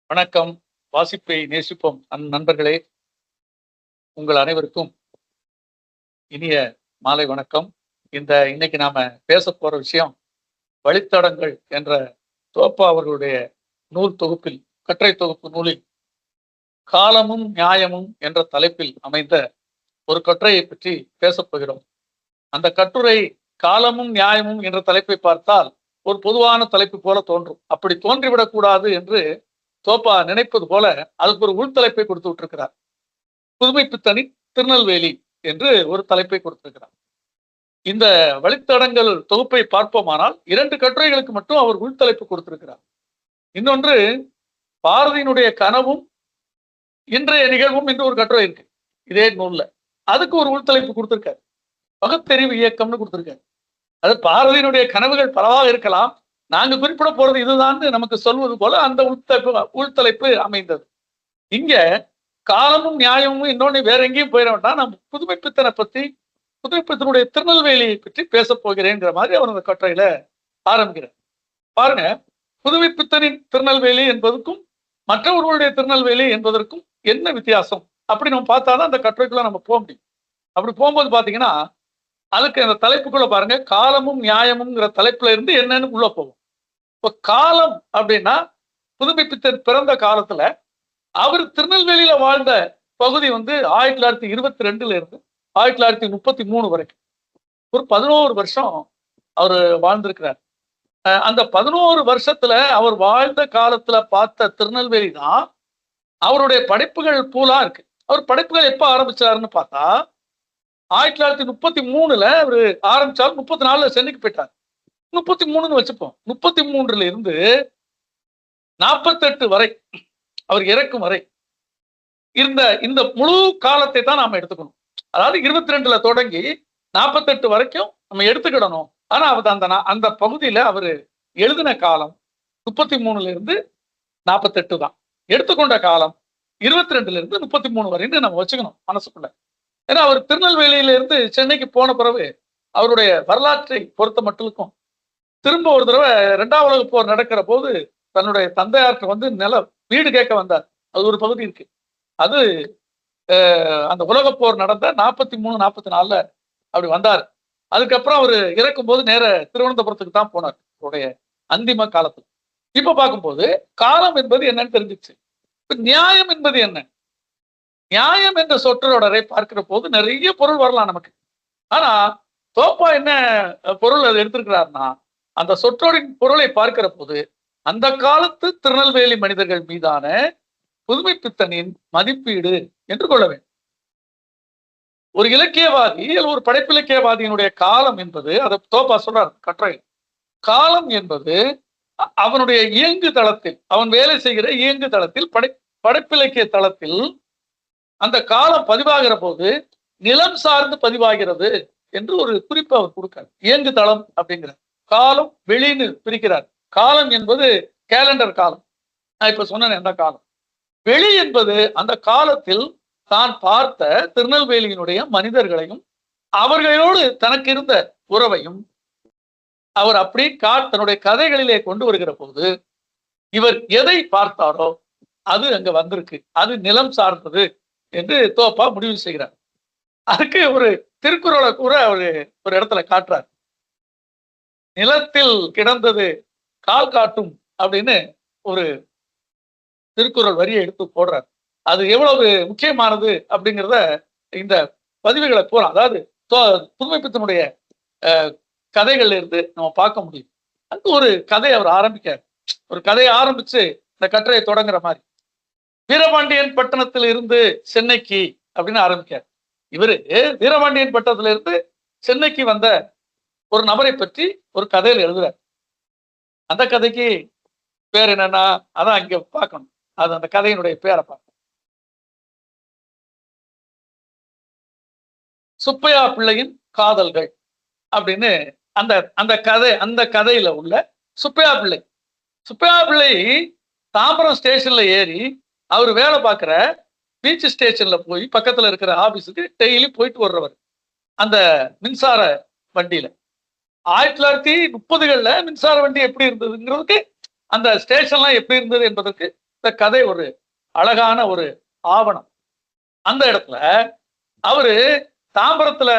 வணக்கம். வாசிப்பை நேசிப்போம் நண்பர்களே, உங்கள் அனைவருக்கும் இனிய மாலை வணக்கம். இன்னைக்கு நாம பேச போற விஷயம் வழித்தடங்கள் என்ற தோப்பா அவர்களுடைய நூல் தொகுப்பில், கட்டுரை தொகுப்பு நூலில் காலமும் நியாயமும் என்ற தலைப்பில் அமைந்த ஒரு கட்டுரையை பற்றி பேசப் போகிறோம். அந்த கட்டுரை காலமும் நியாயமும் என்ற தலைப்பை பார்த்தால் ஒரு பொதுவான தலைப்பு போல தோன்றும். அப்படி தோன்றிவிடக் கூடாது என்று தோப்பா நினைப்பது போல அதுக்கு ஒரு உள்தலைப்பை கொடுத்து விட்டிருக்கிறார். புதுமைப்பித்தனி திருநெல்வேலி என்று ஒரு தலைப்பை கொடுத்திருக்கிறார். இந்த வழித்தடங்கள் தொகுப்பை பார்ப்போமானால் 2 கட்டுரைகளுக்கு மட்டும் அவர் உள்தலைப்பு கொடுத்திருக்கிறார். இன்னொன்று பாரதியினுடைய கனவும் இன்றைய நிகழ்வும் என்று ஒரு கட்டுரை இருக்கு இதே நூல்ல. அதுக்கு ஒரு உள்தலைப்பு கொடுத்திருக்காரு. பகுத்தறிவு இயக்கம்னு கொடுத்திருக்காரு. அது பாரதியினுடைய கனவுகள் பலவாக இருக்கலாம், நாங்க குறிப்பிட போறது இதுதான் நமக்கு சொல்வது போல அந்த உள்தலைப்பு அமைந்தது. இங்க காலமும் நியாயமும் இன்னொன்னு வேற எங்கேயும் போயிட வேண்டாம், நம்ம புதுமைப்பித்தனை பத்தி, புதுமைப்பித்தனுடைய திருநெல்வேலியை பற்றி பேச போகிறேங்கிற மாதிரி அவர் அந்த கட்டுரையில ஆரம்பிக்கிறார். பாருங்க, புதுமைப்பித்தனின் திருநெல்வேலி என்பதற்கும் மற்றவர்களுடைய திருநெல்வேலி என்பதற்கும் என்ன வித்தியாசம் அப்படி நம்ம பார்த்தாதான் அந்த கட்டுரைக்குள்ள நம்ம போக முடியும். அப்படி போகும்போது பாத்தீங்கன்னா அதுக்கு அந்த தலைப்புக்குள்ள பாருங்க, காலமும் நியாயமும்ங்கிற தலைப்புல இருந்து என்னன்னு உள்ள போகும். இப்ப காலம் அப்படின்னா புதுமைப்பித்தன் பிறந்த காலத்துல அவர் திருநெல்வேலியில வாழ்ந்த பகுதி 1922 இருந்து 1933 வரைக்கும் ஒரு 11 வருஷம் அவர் வாழ்ந்திருக்கிறார். அந்த 11 வருஷத்துல அவர் வாழ்ந்த காலத்துல பார்த்த திருநெல்வேலி தான் அவருடைய படைப்புகள் பூலா இருக்கு. அவர் படைப்புகள் எப்ப ஆரம்பிச்சாருன்னு பார்த்தா 1933 அவரு ஆரம்பிச்சாலும் 34 சென்னைக்கு போயிட்டார். 33 வச்சுப்போம். 33 இருந்து 48 வரை அவர் இறக்கும் வரை இருந்த இந்த முழு காலத்தை தான் நாம எடுத்துக்கணும். அதாவது 22 தொடங்கி 48 வரைக்கும் நம்ம எடுத்துக்கிடணும். ஆனா அந்த பகுதியில அவரு எழுதின காலம் 33 இருந்து 48 தான். எடுத்துக்கொண்ட காலம் 22 இருந்து 33 வரைன்னு நம்ம வச்சுக்கணும் மனசுக்குள்ள. ஏன்னா அவர் திருநெல்வேலியில இருந்து சென்னைக்கு போன பிறகு அவருடைய வரலாற்றை பொறுத்த மட்டுக்கும் திரும்ப ஒரு தடவை 2ஆம் உலக போர் நடக்கிற போது தன்னுடைய தந்தையார்கிட்ட வீடு கேட்க வந்தார். அது ஒரு பகுதி இருக்கு. அது அந்த உலக போர் நடந்த 43, 44 அப்படி வந்தார். அதுக்கப்புறம் அவர் இறக்கும் போது நேர திருவனந்தபுரத்துக்கு தான் போனார் அவருடைய அந்திம காலத்துல. இப்ப பார்க்கும்போது காலம் என்பது என்னன்னு தெரிஞ்சிச்சு. நியாயம் என்பது என்ன? நியாயம் என்ற சொற்றொடரை பார்க்கிற போது நிறைய பொருள் வரலாம் நமக்கு. ஆனா தோப்பா என்ன பொருள் அது எடுத்திருக்கிறார்னா, அந்த சொற்றொடரின் பொருளை பார்க்கிற போது அந்த காலத்து திருநெல்வேலி மனிதர்கள் மீதான புதுமைப்பித்தனின் மதிப்பீடு என்று கொள்ள வேண்டும். ஒரு இலக்கியவாதி, ஒரு படைப்பிலக்கியவாதியினுடைய காலம் என்பது, அதை தோப்பா சொல்றார் கட்டுரையில், காலம் என்பது அவனுடைய இயங்கு தளத்தில், அவன் வேலை செய்கிற இயங்கு தளத்தில், படைப்பிலக்கிய தளத்தில் அந்த காலம் பதிவாகிற போது நிலம் சார்ந்து பதிவாகிறது என்று ஒரு குறிப்பு அவர் கொடுக்கிறார். இயங்கு தளம் அப்படிங்கிற காலம் வெளின்னு பிரிக்கிறார். காலம் என்பது கேலண்டர் காலம், நான் இப்ப சொன்னேன் அந்த காலம். வெளி என்பது அந்த காலத்தில் தான் பார்த்த திருநெல்வேலியினுடைய மனிதர்களையும் அவர்களோடு தனக்கு இருந்த உறவையும் அவர் அப்படி தன்னுடைய கதைகளிலே கொண்டு வருகிற போது இவர் எதை பார்த்தாரோ அது அங்க வந்திருக்கு, அது நிலம் சார்ந்தது என்று தோப்பா முடிவு செய்கிறார். அதுக்கு ஒரு திருக்குறளை கூட ஒரு இடத்துல காட்டுறார். நிலத்தில் கிடந்தது கால் காட்டும் அப்படின்னு ஒரு திருக்குறள் வரியை எடுத்து போடுறார். அது எவ்வளவு முக்கியமானது அப்படிங்கிறத இந்த பதிவுகளை போறோம். அதாவது புதுமைப்பித்தனுடைய கதைகள்ல இருந்து நம்ம பார்க்க முடியும். அதுக்கு ஒரு கதை அவர் ஆரம்பிக்கார். ஒரு கதையை ஆரம்பிச்சு இந்த கட்டுரையை தொடங்குற மாதிரி, வீரபாண்டியன் பட்டணத்தில் இருந்து சென்னைக்கு அப்படின்னு ஆரம்பிக்கார். இவரு வீரபாண்டியன் பட்டணத்துல இருந்து சென்னைக்கு வந்த ஒரு நபரை பற்றி ஒரு கதையில எழுதுறார். அந்த கதைக்கு பேர் என்னன்னா, அதான் இங்க பார்க்கணும். அது அந்த கதையினுடைய பேரை பார்க்கணும். சுப்பையா பிள்ளையின் காதல்கள் அப்படின்னு அந்த கதையில உள்ள சுப்பையா பிள்ளை தாம்பரம் ஸ்டேஷன்ல ஏறி அவர் வேலை பார்க்கிற பீச் ஸ்டேஷன்ல போய் பக்கத்துல இருக்கிற ஆபீஸுக்கு டெய்லி போயிட்டு வர்றவர் அந்த மின்சார வண்டியில. 1930களில் மின்சார வண்டி எப்படி இருந்ததுங்கிறதுக்கு, அந்த ஸ்டேஷன்லாம் எப்படி இருந்தது என்பதற்கு இந்த கதை ஒரு அழகான ஒரு ஆவணம். அந்த இடத்துல அவரு தாம்பரத்துல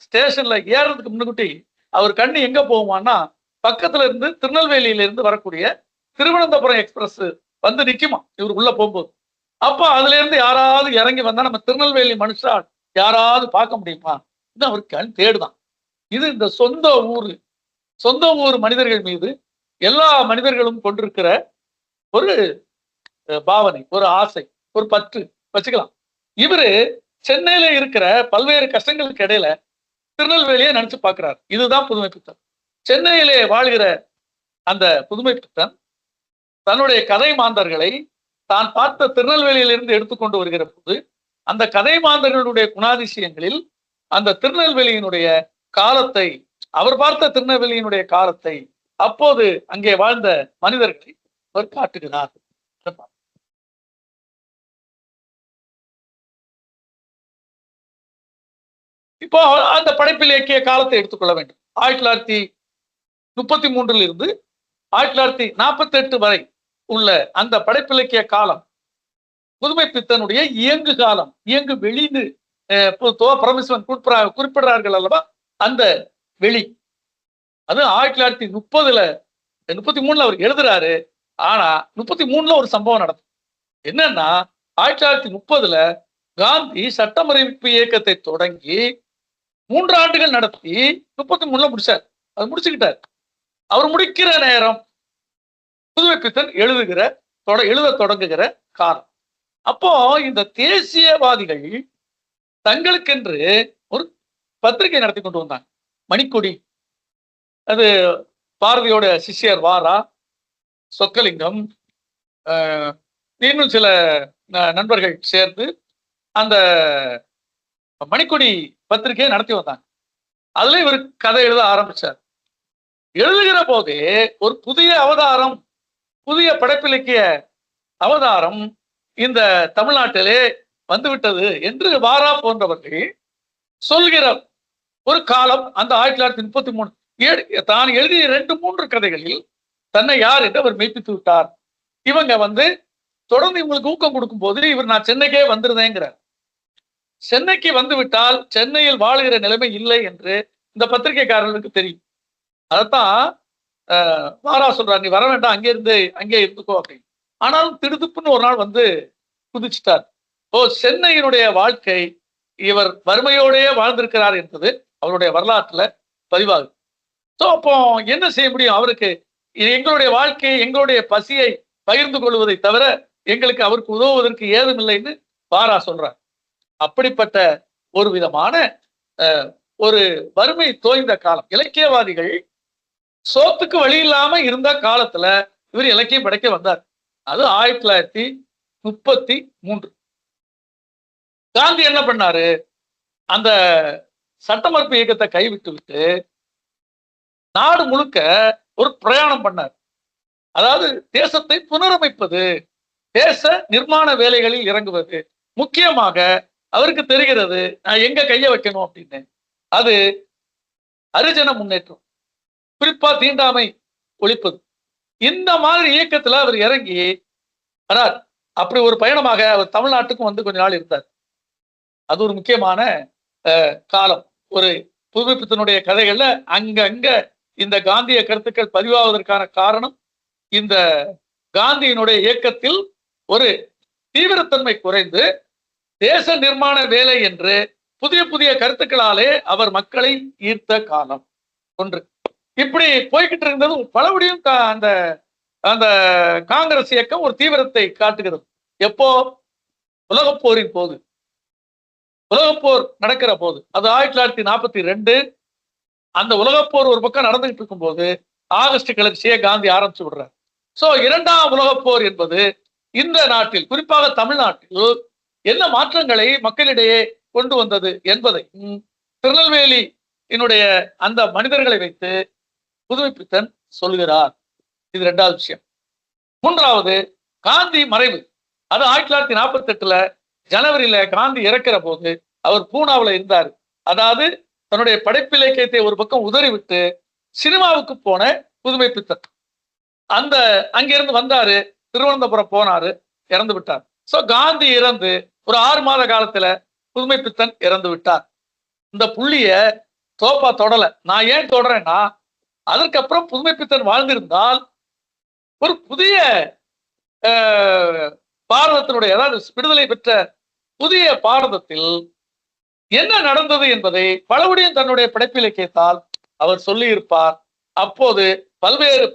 ஸ்டேஷன்ல ஏறதுக்கு முன்னுக்குட்டி அவர் கண்ணு எங்க போகுமான்னா, பக்கத்துல இருந்து திருநெல்வேலியில இருந்து வரக்கூடிய திருவனந்தபுரம் எக்ஸ்பிரஸ் வந்து நிக்குமா இவர் உள்ள போகும்போது. அப்ப அதுல இருந்து யாராவது இறங்கி வந்தா நம்ம திருநெல்வேலி மனுஷா யாராவது பார்க்க முடியுமா? இது அவர் கண் தேடுதான். இது இந்த சொந்த ஊர் மனிதர்கள் மீது எல்லா மனிதர்களும் கொண்டிருக்கிற ஒரு பாவனை, ஒரு ஆசை, ஒரு பற்று வச்சுக்கலாம். இவரு சென்னையில இருக்கிற பல்வேறு கஷ்டங்களுக்கு இடையில திருநெல்வேலியை நினைச்சு பார்க்கிறார். இதுதான் புதுமை பித்தன். சென்னையிலே வாழ்கிற அந்த புதுமை பித்தன் தன்னுடைய கதை மாந்தர்களை தான் பார்த்த திருநெல்வேலியிலிருந்து எடுத்துக்கொண்டு வருகிற போது அந்த கதை மாந்தர்களுடைய குணாதிசயங்களில் அந்த திருநெல்வேலியினுடைய காலத்தை, அவர் பார்த்த திருநெல்வேலியினுடைய காலத்தை, அப்போது அங்கே வாழ்ந்த மனிதர்களை அவர் காட்டுகிறார். இப்போ அந்த படைப்பில் இயக்கிய காலத்தை எடுத்துக்கொள்ள வேண்டும். 1933 இருந்து 1948 வரை உள்ள அந்த படைப்பிலக்கிய காலம் புதுமை பித்தனுடைய இயங்கு காலம். இயங்கு வெளின்னு பரமேஸ்வரன் குறிப்பிடுறார்கள் அல்லவா, அந்த வெளி. அது 1933 அவர் எழுதுறாரு. ஆனா 33 ஒரு சம்பவம் நடக்கும். என்னன்னா 1930 காந்தி சட்டமறிப்பு இயக்கத்தை தொடங்கி 3 ஆண்டுகள் நடத்தி 33 முடிச்சார். அது முடிச்சுக்கிட்டார். அவர் முடிக்கிற நேரம் புதுமை பித்தன் எழுத தொடங்குகிற காலம். அப்போ இந்த தேசியவாதிகள் தங்களுக்கென்று ஒரு பத்திரிகை நடத்தி கொண்டு வந்தாங்க, மணிக்கொடி. அது பாரதியோட சிஷ்யர் வாரா, சொக்கலிங்கம், இன்னும் சில நண்பர்கள் சேர்ந்து அந்த மணிக்கொடி பத்திரிகையை நடத்தி வந்தாங்க. அதுல இவர் கதை எழுத ஆரம்பிச்சார். எழுதுகிற போதே ஒரு புதிய அவதாரம், புதிய படைப்பிலக்கிய அவதாரம் இந்த தமிழ்நாட்டிலே வந்துவிட்டது என்று வாரா போன்றவர்கள் சொல்கிற ஒரு காலம் அந்த 1933. தான் எழுதிய 2-3 கதைகளில் தன்னை யார் என்று அவர் மெய்ப்பித்து விட்டார். இவங்க தொடர்ந்து இவங்களுக்கு ஊக்கம் கொடுக்கும் போது இவர் நான் சென்னைக்கே வந்துருந்தேங்கிறார். சென்னைக்கு வந்து விட்டால் சென்னையில் வாழுகிற நிலைமை இல்லை என்று இந்த பத்திரிகைக்காரர்களுக்கு தெரியும். அதைத்தான் வாரா சொல்றார், நீ வர வேண்டாம், அங்கே இருந்துக்கோ அப்படின்னு. ஆனாலும் திடுதுப்புன்னு ஒரு நாள் குதிச்சிட்டார். சென்னையினுடைய வாழ்க்கை, இவர் வறுமையோடயே வாழ்ந்திருக்கிறார் என்பது அவருடைய வரலாற்றுல பதிவாகுது. அப்போ என்ன செய்ய முடியும்? அவருக்கு எங்களுடைய வாழ்க்கையை, எங்களுடைய பசியை பகிர்ந்து கொள்வதை தவிர எங்களுக்கு அவருக்கு உதவுவதற்கு ஏதும் இல்லைன்னு வாரா சொல்றார். அப்படிப்பட்ட ஒரு விதமான ஒரு வறுமை தோய்ந்த காலம். இலக்கியவாதிகள் சோத்துக்கு வழி இல்லாம இருந்த காலத்துல இவர் இலக்கியம் படைக்க வந்தார். அது 1933. காந்தி என்ன பண்ணாரு? அந்த சட்டமறுப்பு இயக்கத்தை கைவிட்டு விட்டு நாடு முழுக்க ஒரு பிரயாணம் பண்ணார். அதாவது தேசத்தை புனரமைப்பது, தேச நிர்மாண வேலைகளில் இறங்குவது. முக்கியமாக அவருக்கு தெரிகிறது நான் எங்க கைய வைக்கணும் அப்படின்னு. அது ஹரிஜன முன்னேற்றம், குறிப்பா தீண்டாமை ஒழிப்பது. இந்த மாதிரி இயக்கத்துல அவர் இறங்கி வரார். அப்படி ஒரு பயணமாக அவர் தமிழ்நாட்டுக்கும் கொஞ்ச நாள் இருந்தார். அது ஒரு முக்கியமான காலம். ஒரு புதுமை பித்தனுடைய கதைகள்ல அங்க இந்த காந்திய கருத்துக்கள் பதிவாவதற்கான காரணம் இந்த காந்தியினுடைய இயக்கத்தில் ஒரு தீவிரத்தன்மை குறைந்து தேச நிர்மாண வேலை என்று புதிய புதிய கருத்துக்களாலே அவர் மக்களை ஈர்த்த காலம் ஒன்று. இப்படி போய்கிட்டு இருந்தது. பலபடியும் அந்த அந்த காங்கிரஸ் இயக்கம் ஒரு தீவிரத்தை காட்டுகிறது. எப்போ? உலகப்போரின் போது, உலகப்போர் நடக்கிற போது, அது 1942. அந்த உலகப்போர் ஒரு பக்கம் நடந்துகிட்டு இருக்கும் போது ஆகஸ்ட் கிளர்ச்சியை காந்தி ஆரம்பிச்சு விடுறார். இரண்டாம் உலகப்போர் என்பது இந்த நாட்டில், குறிப்பாக தமிழ்நாட்டில் என்ன மாற்றங்களை மக்களிடையே கொண்டு வந்தது என்பதை திருநெல்வேலி அந்த மனிதர்களை வைத்து புதுமை பித்தன் சொல்கிறார். இது 2வது விஷயம். 3வது, காந்தி மறைவு. அது 1948 ஜனவரியில காந்தி இறக்கிற போது அவர் பூனாவில் இருந்தார். அதாவது தன்னுடைய படைப்பிலக்கியத்தை ஒரு பக்கம் உதறிவிட்டு சினிமாவுக்கு போன புதுமை பித்தன் அங்கிருந்து வந்தாரு, திருவனந்தபுரம் போனாரு. இறந்து விட்டார். சோ காந்தி இறந்து ஒரு 6 மாத காலத்துல புதுமை பித்தன் இறந்து விட்டார். இந்த புள்ளிய தோப்பா தொடல. நான் ஏன் தொடறேன்னா, அதற்கப்புறம் புதுமை பித்தன் வாழ்ந்திருந்தால் ஒரு புதிய பாரதத்தினுடைய, அதாவது விடுதலை பெற்ற புதிய பாரதத்தில் என்ன நடந்தது என்பதை பலபடியும் தன்னுடைய படைப்பிலக்கியத்தால் அவர் சொல்லி இருப்பார். அப்போது பல்வேறு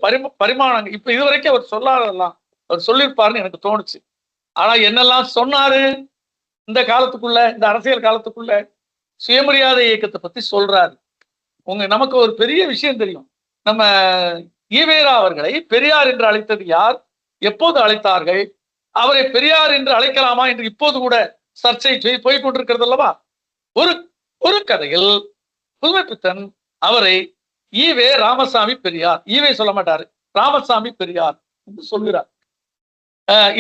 பரிமாணங்கள் இப்ப இதுவரைக்கும் அவர் சொல்லாததெல்லாம் அவர் சொல்லியிருப்பார்னு எனக்கு தோணுச்சு. ஆனா என்னெல்லாம் சொன்னாரு இந்த காலத்துக்குள்ள, இந்த அரசியல் காலத்துக்குள்ள? சுயமரியாதை இயக்கத்தை பத்தி சொல்றாரு. நமக்கு ஒரு பெரிய விஷயம் தெரியும். நம்ம ஈவேரா அவர்களை பெரியார் என்று அழைத்தது யார்? எப்போது அழைத்தார்கள்? அவரை பெரியார் என்று அழைக்கலாமா என்று இப்போது கூட சர்ச்சை போய் கொண்டிருக்கிறது அல்லவா? ஒரு ஒரு கதையில் புதுமை பித்தன் அவரை ஈவே ராமசாமி பெரியார், ஈவே சொல்ல மாட்டாரு, ராமசாமி பெரியார் என்று சொல்கிறார்.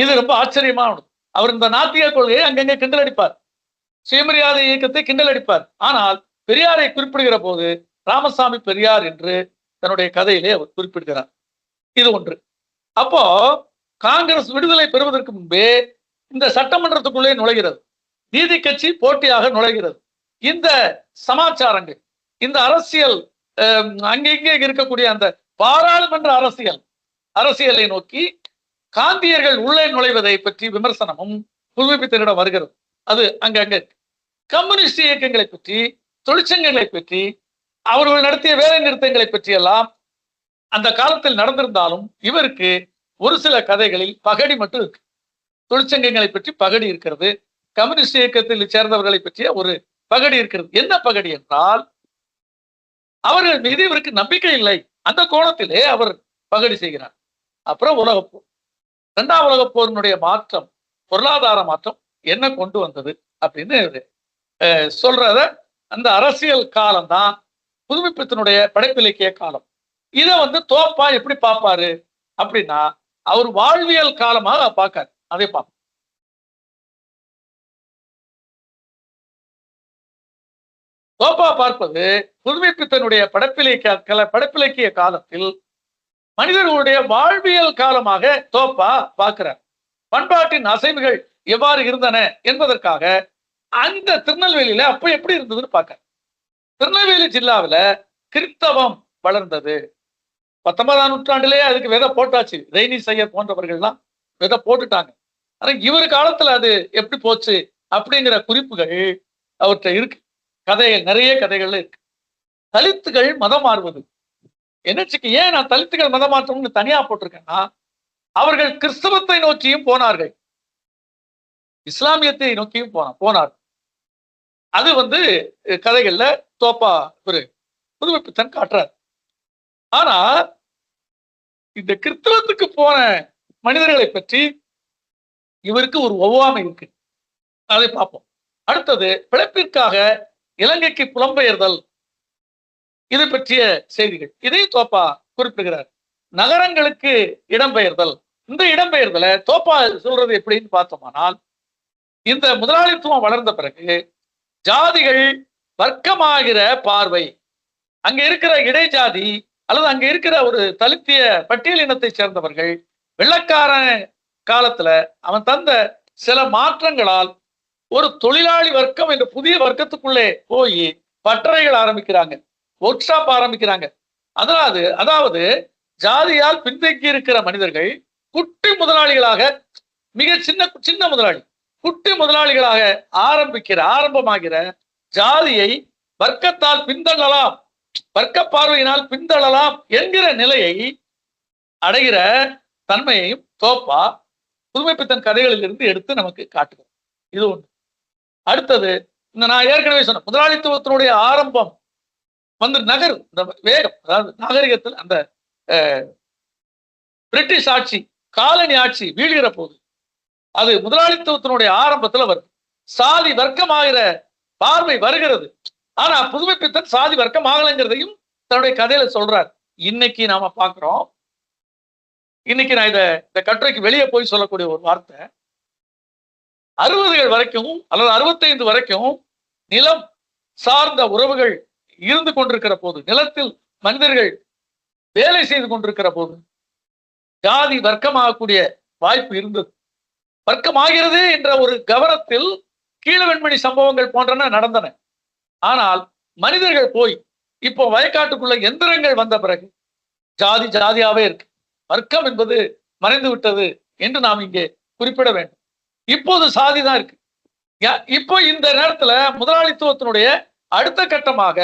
இது ரொம்ப ஆச்சரியமானது. அவர் இந்த நாத்திக கொள்கையை அங்கங்கே கிண்டல் அடிப்பார், சுயமரியாதை இயக்கத்தை கிண்டல் அடிப்பார். ஆனால் பெரியாரை குறிப்பிடுகிற போது ராமசாமி பெரியார் என்று தன்னுடைய கதையிலே அவர் குறிப்பிடுகிறார். இது ஒன்று. அப்போ காங்கிரஸ் விடுதலை பெறுவதற்கு முன்பே இந்த சட்டமன்றத்துக்குள்ளே நுழைகிறது, நீதி கட்சி போட்டியாக நுழைகிறது. இந்த சமாச்சாரங்கள், இந்த அரசியல், அங்கங்கே இருக்கக்கூடிய அந்த பாராளுமன்ற அரசியலை நோக்கி காந்தியர்கள் உள்ளே நுழைவதை பற்றி விமர்சனமும் புதுமை பித்தனிடம் வருகிறது. அது அங்கங்க கம்யூனிஸ்ட் இயக்கங்களை பற்றி, தொழிற்சங்கங்களை பற்றி, அவர்கள் நடத்திய வேலை நிறுத்தங்களை பற்றி எல்லாம் அந்த காலத்தில் நடந்திருந்தாலும் இவருக்கு ஒரு சில கதைகளில் பகடி மட்டும் இருக்கு. தொழிற்சங்கங்களை பற்றி பகடி இருக்கிறது, கம்யூனிஸ்ட் இயக்கத்தில் சேர்ந்தவர்களை பற்றிய ஒரு பகடி இருக்கிறது. என்ன பகடி என்றால், அவர்கள் மீது இவருக்கு நம்பிக்கை இல்லை. அந்த கோணத்திலே அவர் பகடி செய்கிறார். அப்புறம் உலகப்போர், 2ஆம் உலகப் போரினுடைய மாற்றம், பொருளாதார மாற்றம் என்ன கொண்டு வந்தது அப்படின்னு சொல்றத, அந்த அரசியல் காலம் தான் புதுமை பித்தனுடைய படைப்பிலக்கிய காலம். இதை தோப்பா எப்படி பார்ப்பாரு அப்படின்னா, அவர் வாழ்வியல் காலமாக பார்க்காரு. அதை பார்ப்போம். தோப்பா பார்ப்பது புதுமை பித்தனுடைய படைப்பிலக்கிய காலத்தில் மனிதர்களுடைய வாழ்வியல் காலமாக தோப்பா பார்க்கிறார். பண்பாட்டின் அசைவுகள் எவ்வாறு இருந்தன என்பதற்காக அந்த திருநெல்வேலியில அப்ப எப்படி இருந்ததுன்னு பார்க்க. திருநெல்வேலி ஜில்லாவில கிறிஸ்தவம் வளர்ந்தது. 19ஆம் நூற்றாண்டிலேயே அதுக்கு விதை போட்டாச்சு. ரெய்னி சையர் போன்றவர்கள்லாம் விதை போட்டுட்டாங்க. ஆனா இவர் காலத்துல அது எப்படி போச்சு அப்படிங்கிற குறிப்புகள் அவற்றை இருக்கு. கதைகள், நிறைய கதைகள்ல இருக்கு. தலித்துகள் மதம் மாறுவது என்னச்சுக்கு, ஏன் நான் தலித்துகள் மதம் மாற்றம்னு தனியா போட்டிருக்கேன்னா, அவர்கள் கிறிஸ்தவத்தை நோக்கியும் போனார்கள், இஸ்லாமியத்தை நோக்கியும் போனார். அது கதைகள்ல தோப்பா ஒரு புதுமை பித்தன் காட்டுறார். ஆனா இந்த கிறிஸ்தவத்துக்கு போன மனிதர்களை பற்றி இவருக்கு ஒரு ஒவ்வாமை இருக்கு. அதை பார்ப்போம். அடுத்தது, பிழைப்பிற்காக இலங்கைக்கு புலம்பெயர்தல், இது பற்றிய செய்திகள். இதையும் தோப்பா குறிப்பிடுகிறார். நகரங்களுக்கு இடம்பெயர்தல், இந்த இடம்பெயர்தலை தோப்பா சொல்றது எப்படின்னு பார்த்தோமானால், இந்த முதலாளித்துவம் வளர்ந்த பிறகு ஜாதிகள் வர்க்கமாகிற பார்வை, அங்க இருக்கிற இடைஜாதி அல்லது அங்க இருக்கிற ஒரு தலித்திய பட்டியல் இனத்தை சேர்ந்தவர்கள் வெள்ளக்காரன் காலத்துல அவன் தந்த சில மாற்றங்களால் ஒரு தொழிலாளி வர்க்கம் என்ற புதிய வர்க்கத்துக்குள்ளே போய் பட்டறைகள் ஆரம்பிக்கிறாங்க, ஒர்க் ஷாப் ஆரம்பிக்கிறாங்க. அதாவது ஜாதியால் பின்தங்கி இருக்கிற மனிதர்கள் குட்டி முதலாளிகளாக, மிக சின்ன முதலாளி, குட்டி முதலாளிகளாக ஆரம்பமாகிற ஜாதியை வர்க்கத்தால் பின்தள்ளலாம், வர்க்க பார்வையினால் பின்தள்ளலாம் என்கிற நிலையை அடைகிற தன்மையையும் தோப்பா புதுமை பித்தன் கதைகளில் இருந்து எடுத்து நமக்கு காட்டுகிறோம். இது ஒன்று. அடுத்தது, இந்த நான் ஏற்கனவே சொன்ன முதலாளித்துவத்தினுடைய ஆரம்பம் இந்த வேகம், அதாவது நாகரிகத்தில் அந்த பிரிட்டிஷ் ஆட்சி, காலனி ஆட்சி வீழ்கிற போது அது முதலாளித்துவத்தினுடைய ஆரம்பத்துல வருது. சாதி வர்க்கமாகிற பார்வை வருகிறது. ஆனா புதுமை பித்தன் சாதி வர்க்கம் ஆகலைங்கிறதையும் தன்னுடைய கதையில சொல்றார். இன்னைக்கு நாம பாக்குறோம், இன்னைக்கு நான் இந்த கட்டுரைக்கு வெளியே போய் சொல்லக்கூடிய ஒரு வார்த்தை, 60கள் வரைக்கும் அல்லது 65 வரைக்கும் நிலம் சார்ந்த உறவுகள் இருந்து கொண்டிருக்கிற போது, நிலத்தில் மனிதர்கள் வேலை செய்து கொண்டிருக்கிற போது ஜாதி வர்க்கமாகக்கூடிய வாய்ப்பு இருந்தது. வர்க்கமாகிறது என்ற ஒரு கவனத்தில் கீழவெண்மணி சம்பவங்கள் போன்றன நடந்தன. ஆனால் மனிதர்கள் போய் இப்போ வயக்காட்டுக்குள்ள எந்திரங்கள் வந்த பிறகு ஜாதி ஜாதியாவே இருக்கு, வர்க்கம் என்பது மறைந்து விட்டது என்று நாம் இங்கே குறிப்பிட வேண்டும். இப்போது சாதி தான் இருக்கு. இப்போ இந்த நேரத்துல முதலாளித்துவத்தினுடைய அடுத்த கட்டமாக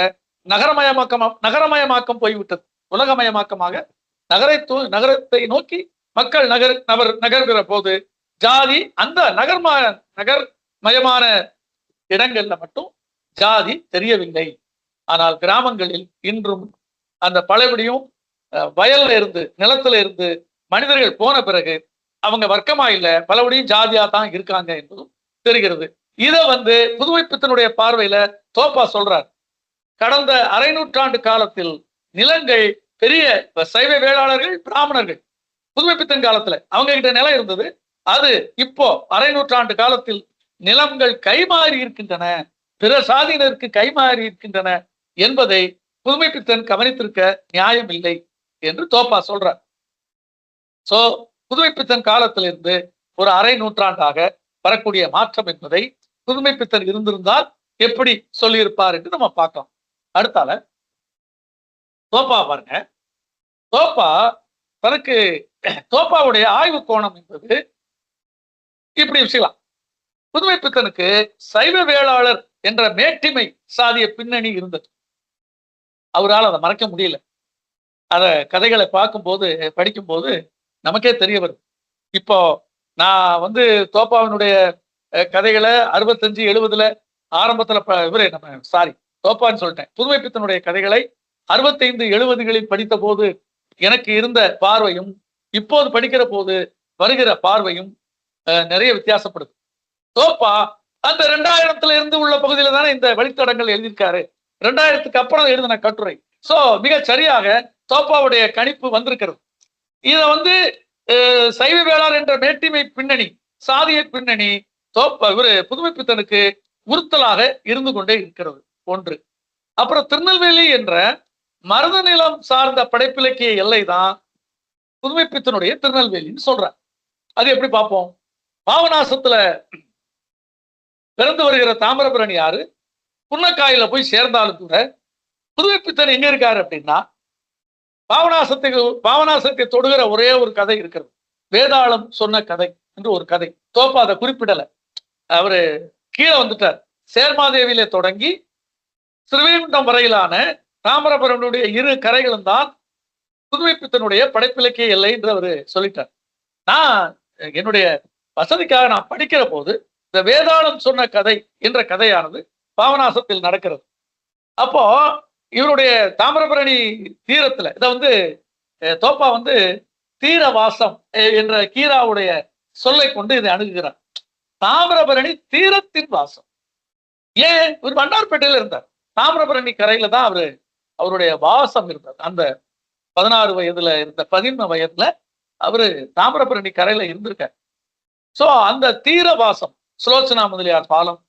நகரமயமாக்கம் போய்விட்டது. உலகமயமாக்கமாக நகரத்தை நோக்கி மக்கள் நகர்கிற போது ஜாதி அந்த நகர்மயமான இடங்கள்ல மட்டும் ஜாதி தெரியவில்லை. ஆனால் கிராமங்களில் இன்றும் அந்த பழையபடியும் வயல்ல இருந்து நிலத்துல இருந்து மனிதர்கள் போன பிறகு அவங்க வர்க்கமா இல்ல, பலபடியும் ஜாதியா தான் இருக்காங்க என்பதும் தெரிகிறது. இத புதுமைப்பித்தனுடைய பார்வையில தோப்பா சொல்றார். கடந்த அரை நூற்றாண்டு காலத்தில் நிலங்கள் பெரிய சைவ வேளாளர்கள் பிராமணர்கள் புதுமைப்பித்தன் காலத்துல அவங்க கிட்ட நிலம் இருந்தது. அது இப்போ அரை நூற்றாண்டு காலத்தில் நிலங்கள் கைமாறி இருக்கின்றன, பிற சாதியினருக்கு கைமாறி இருக்கின்றன என்பதை புதுமைப்பித்தன் கவனித்திருக்க நியாயம் இல்லை என்று தோப்பா சொல்றார். சோ புதுமைப்பித்தன் காலத்திலிருந்து ஒரு அரை நூற்றாண்டாக வரக்கூடிய மாற்றம் என்பதை புதுமைப்பித்தன் இருந்திருந்தால் எப்படி சொல்லியிருப்பார் என்று நம்ம பார்க்கலாம். அடுத்தால தோப்பா பாருங்க. தோப்பாவுடைய ஆய்வு கோணம் என்பது இப்படி விஷயம். புதுமைப்பித்தனுக்கு சைவ வேளாளர் என்ற மேட்டிமை சாதிய பின்னணி இருந்தது. அவரால் அதை மறக்க முடியல. அத கதைகளை பார்க்கும்போது படிக்கும்போது நமக்கே தெரிய வருது. இப்போ நான் தோப்பாவினுடைய கதைகளை 65 70 ஆரம்பத்துல தோப்பான்னு சொல்லிட்டேன். புதுமைப்பித்தனுடைய கதைகளை 65 70களில் படித்த போது எனக்கு இருந்த பார்வையும் இப்போது படிக்கிற போது வருகிற பார்வையும் நிறைய வித்தியாசப்படுது. தோப்பா அந்த 2000 இருந்து உள்ள பகுதியில தானே இந்த வழித்தடங்கள் எழுதியிருக்காரு. 2000க்கு அப்புறம் எழுதின கட்டுரை. சோ மிக சரியாக தோப்பாவுடைய கணிப்பு வந்திருக்கிறது. இத சைவ வேளாளர் என்ற மேட்டிமை பின்னணி சாதிய பின்னணி புதுமைப்பித்தனுக்கு உறுத்தலாக இருந்து கொண்டே இருக்கிறது ஒன்று. அப்புறம் திருநெல்வேலி என்ற மருத நிலம் சார்ந்த படைப்பிலக்கிய எல்லை தான் புதுமைப்பித்தனுடைய திருநெல்வேலின்னு சொல்ற. அது எப்படி பார்ப்போம்? பாவநாசத்துல பிறந்து வருகிற தாமிரபரணி யாரு புன்னக்காயில போய் சேர்ந்தாலும் கூட புதுமைப்பித்தன் எங்க இருக்காரு அப்படின்னா பாவநாசத்தை தொடுகிற ஒரே ஒரு கதை இருக்கிறது. வேதாளம் சொன்ன கதை என்று ஒரு கதை. தோப்பா அதை குறிப்பிடல. அவரு கீழே வந்துட்டார். சேர்மாதேவியில தொடங்கி ஸ்ரீவைகுண்டம் வரையிலான தாமிரபரணியுடைய 2 கரைகளும் தான் புதுமைப்பித்தனுடைய படைப்பிலக்கிய எல்லை என்று அவரு சொல்லிட்டார். நான் என்னுடைய வசதிக்காக நான் படிக்கிற போது இந்த வேதாளம் சொன்ன கதை என்ற கதையானது பாவநாசத்தில் நடக்கிறது. அப்போ இவருடைய தாமிரபரணி தீரத்துல இதை தோப்பா தீரவாசம் என்ற கீராவுடைய சொல்லை கொண்டு இதை அணுகுகிறார். தாமிரபரணி தீரத்தின் வாசம். ஏன்? ஒரு வண்ணார்பேட்டையில இருந்தார். தாமிரபரணி கரையில தான் அவருடைய வாசம் இருந்தார். அந்த 16 வயதுல இருந்த 11 வயதுல அவரு தாமிரபரணி கரையில இருந்திருக்கார். சோ அந்த தீரவாசம் சுலோச்சனா முதலியார் பாலம்,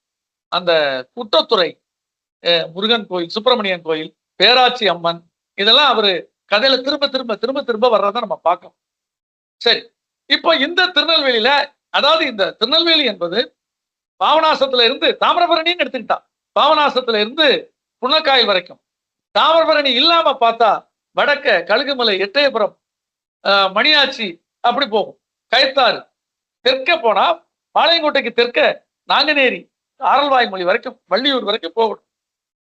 அந்த குட்டத்துறை முருகன் கோயில், சுப்பிரமணியன் கோயில், பேராட்சி அம்மன், இதெல்லாம் அவரு கதையில திரும்ப வர்றதை நம்ம பார்க்கணும். சரி, இப்போ இந்த திருநெல்வேலியில, அதாவது இந்த திருநெல்வேலி என்பது பாவநாசத்துல இருந்து தாமிரபரணின்னு எடுத்துக்கிட்டா பாவநாசத்துல இருந்து புன்னக்காயில் வரைக்கும், தாமிரபரணி இல்லாம பார்த்தா வடக்க கழுகுமலை, எட்டயபுரம், மணியாச்சி அப்படி போகும். கயத்தாறு தெற்க போனா பாளையங்கோட்டைக்கு தெற்க நாங்குநேரி, ஆரல்வாய்மொழி வரைக்கும், வள்ளியூர் வரைக்கும் போகணும்.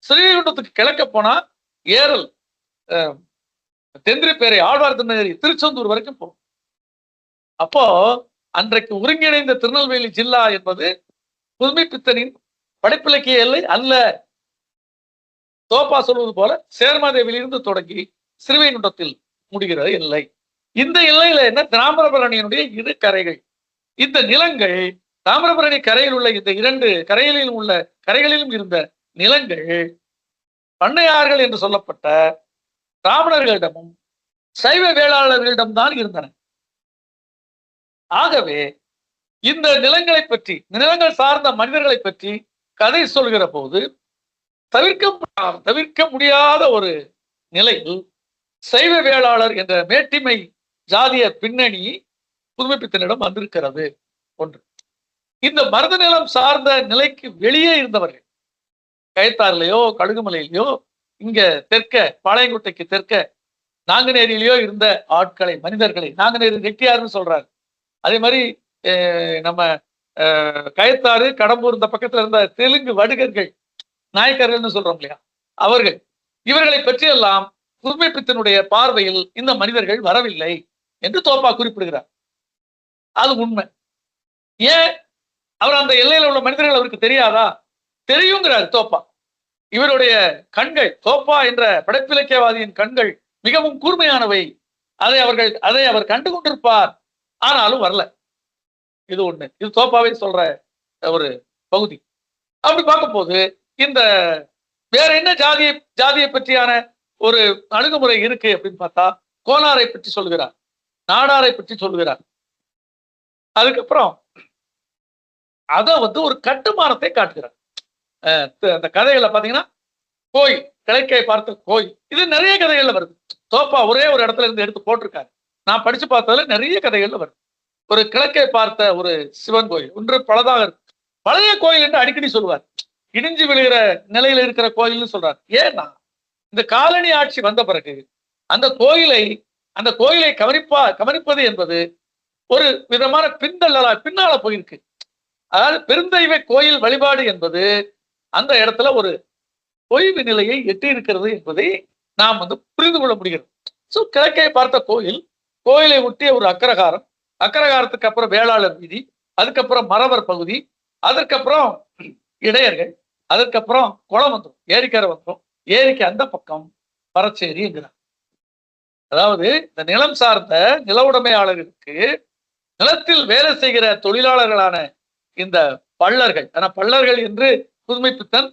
ஸ்ரீகுண்டத்துக்கு கிழக்க போனா ஏரல், தெந்திரிப்பேரை, ஆழ்வார் திருநெல்வேலி, திருச்செந்தூர் வரைக்கும் போகும். அப்போ அன்றைக்கு ஒருங்கிணைந்த திருநெல்வேலி ஜில்லா என்பது புதுமைப்பித்தனின் படைப்பிலக்கிய எல்லை அல்ல. தோப்பா சொல்வது போல சேர்மாதேவியிலிருந்து தொடங்கி ஸ்ரீவைகுண்டத்தில் முடிகிற எல்லை. இந்த எல்லையில என்ன? தாமிரபரணியினுடைய 2 கரைகள். இந்த நிலங்கள் தாமிரபரணி கரையில் உள்ள இந்த 2 கரைகளிலும் இருந்த நிலங்கள் பண்ணையார்கள் என்று சொல்லப்பட்ட பிராமணர்களிடமும் சைவ வேளாளர்களிடம் தான் இருந்தன. ஆகவே இந்த நிலங்களை பற்றி, நிலங்கள் சார்ந்த மனிதர்களை பற்றி கதை சொல்கிற போது தவிர்க்க முடியாத ஒரு நிலையில் சைவ வேளாளர் என்ற மேட்டிமை ஜாதிய பின்னணி புதுமைப்பித்தனிடம் வந்திருக்கிறது ஒன்று. இந்த மருத நிலம் சார்ந்த நிலைக்கு வெளியே இருந்தவர்கள், கயத்தாறுலையோ கழுகுமலையிலையோ இங்க தெற்க பாளையங்கோட்டைக்கு தெற்க நாங்குநேரியிலையோ இருந்த ஆட்களை, மனிதர்களை, நாங்குநேரி ரெட்டியார்னு சொல்றாரு. அதே மாதிரி நம்ம கயத்தாறு கடம்பூர் இந்த பக்கத்துல இருந்த தெலுங்கு வடுகர்கள், நாயக்கர்கள்னு சொல்றோம் இல்லையா, அவர்கள், இவர்களை பற்றியெல்லாம் புதுமைப்பித்தனுடைய பார்வையில் இந்த மனிதர்கள் வரவில்லை என்று தோப்பா குறிப்பிடுகிறார். அது உண்மை. ஏன் அவர் அந்த எல்லையில உள்ள மனிதர்கள் அவருக்கு தெரியாதா? தெரியுங்கிறார் தோப்பா. இவருடைய கண்கள், தோப்பா என்ற படைப்பிலக்கியவாதியின் கண்கள் மிகவும் கூர்மையானவை. அதை அவர் கண்டு கொண்டிருப்பார். ஆனாலும் வரல. இது ஒண்ணு. இது தோப்பாவே சொல்ற ஒரு பகுதி. அப்படி பார்க்கும் போது இந்த வேற என்ன ஜாதியை பற்றியான ஒரு அணுகுமுறை இருக்கு அப்படின்னு பார்த்தா, கோனாரை பற்றி சொல்கிறார், நாடாரை பற்றி சொல்கிறார். அதுக்கப்புறம் அத ஒரு கட்டுமானத்தை காட்டுகிறார். அந்த கதைகளை பாத்தீங்கன்னா, கோயில், கிழக்கை பார்த்த கோயில், இது நிறைய கதைகள்ல வருது. தோப்பா ஒரே ஒரு இடத்துல இருந்து எடுத்து போட்டிருக்காரு. நான் படிச்சு பார்த்ததுல நிறைய கதைகள்ல வருது. ஒரு கிழக்கை பார்த்த ஒரு சிவன் கோயில் ஒன்று பலதாக இருக்கு. பழைய கோயில் என்று அடிக்கடி சொல்லுவார். இடிஞ்சு விழுகிற நிலையில இருக்கிற கோயில்னு சொல்றாரு. ஏன்னா இந்த காலனி ஆட்சி வந்த பிறகு அந்த கோயிலை கவனிப்பது என்பது ஒரு விதமான பின்னால போயிருக்கு. அதாவது பெருந்தெய்வ கோயில் வழிபாடு என்பது அந்த இடத்துல ஒரு தொய்வு நிலையை எட்டி இருக்கிறது என்பதை நாம் புரிந்து கொள்ள முடிகிறது. சோ கிழக்கை பார்த்த கோயிலை ஒட்டிய ஒரு அக்கரகாரத்துக்கு அப்புறம் வேளாளர் வீதி, அதுக்கப்புறம் மறவர் பகுதி, அதற்கப்புறம் இடையர்கள், அதற்கப்புறம் குளம் வந்துடும், ஏரிக்கரை வந்துடும். ஏரிக்கு அந்த பக்கம் பரச்சேரி என்கிறார். அதாவது இந்த நிலம் சார்ந்த நில உடைமையாளர்களுக்கு நிலத்தில் வேலை செய்கிற தொழிலாளர்களான இந்த பள்ளர்கள், ஆனா பள்ளர்கள் என்று புதுமைப்பித்தன்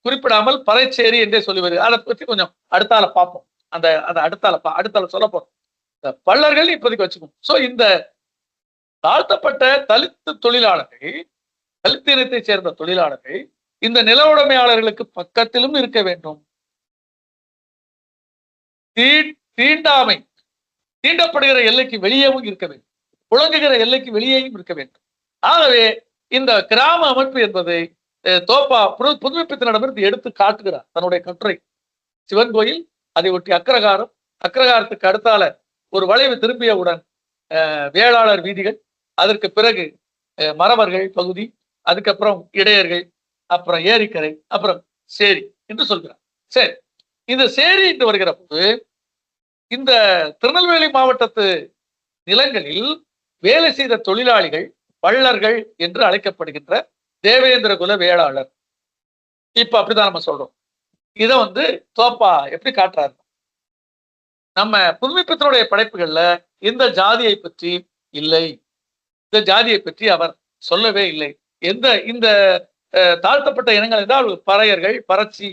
குறிப்பிடாமல் பறைச்சேரி என்றே சொல்லி வருகிறது. அதை பற்றி கொஞ்சம் அடுத்தால பார்ப்போம். அந்த அடுத்தால சொல்ல போறோம். இந்த பள்ளர்கள் இப்போதைக்கு வச்சுக்கணும். சோ இந்த தாழ்த்தப்பட்ட தலித்து தொழிலாளர்கள், தலித்து இனத்தை சேர்ந்த தொழிலாளர்கள் இந்த நில உடைமையாளர்களுக்கு பக்கத்திலும் இருக்க வேண்டும். தீண்டாமை, தீண்டப்படுகிற எல்லைக்கு வெளியேவும் இருக்க வேண்டும், புழங்குகிற எல்லைக்கு வெளியேயும் இருக்க வேண்டும். ஆகவே இந்த கிராம அமைப்பு என்பதை தோப்பா புதுமைப்பித்தனிடமிருந்து எடுத்து காட்டுகிறார் தன்னுடைய கட்டுரை. சிவன் கோயில், அதை ஒட்டி அக்கரகாரத்துக்கு அடுத்தால ஒரு வளைவு திரும்பியவுடன் வேளாளர் வீதிகள், அதற்கு பிறகு மறவர்கள் பகுதி, அதுக்கப்புறம் இடையர்கள், அப்புறம் ஏரிக்கரை, அப்புறம் சேரி என்று சொல்கிறார். சரி, இந்த சேரி என்று வருகிற போது இந்த திருநெல்வேலி மாவட்டத்து நிலங்களில் வேலை செய்த தொழிலாளிகள் பள்ளர்கள் என்று அழைக்கப்படுகின்ற தேவேந்திர குல வேளாளர். இப்ப அப்படிதான் நம்ம சொல்றோம். இத தோப்பா எப்படி காட்டுறாரு? நம்ம புதுமைப்பித்தனுடைய படைப்புகள்ல இந்த ஜாதியை பற்றி இல்லை, இந்த ஜாதியை பற்றி அவர் சொல்லவே இல்லை. இந்த தாழ்த்தப்பட்ட இனங்கள் என்றால் பறையர்கள், பறச்சி,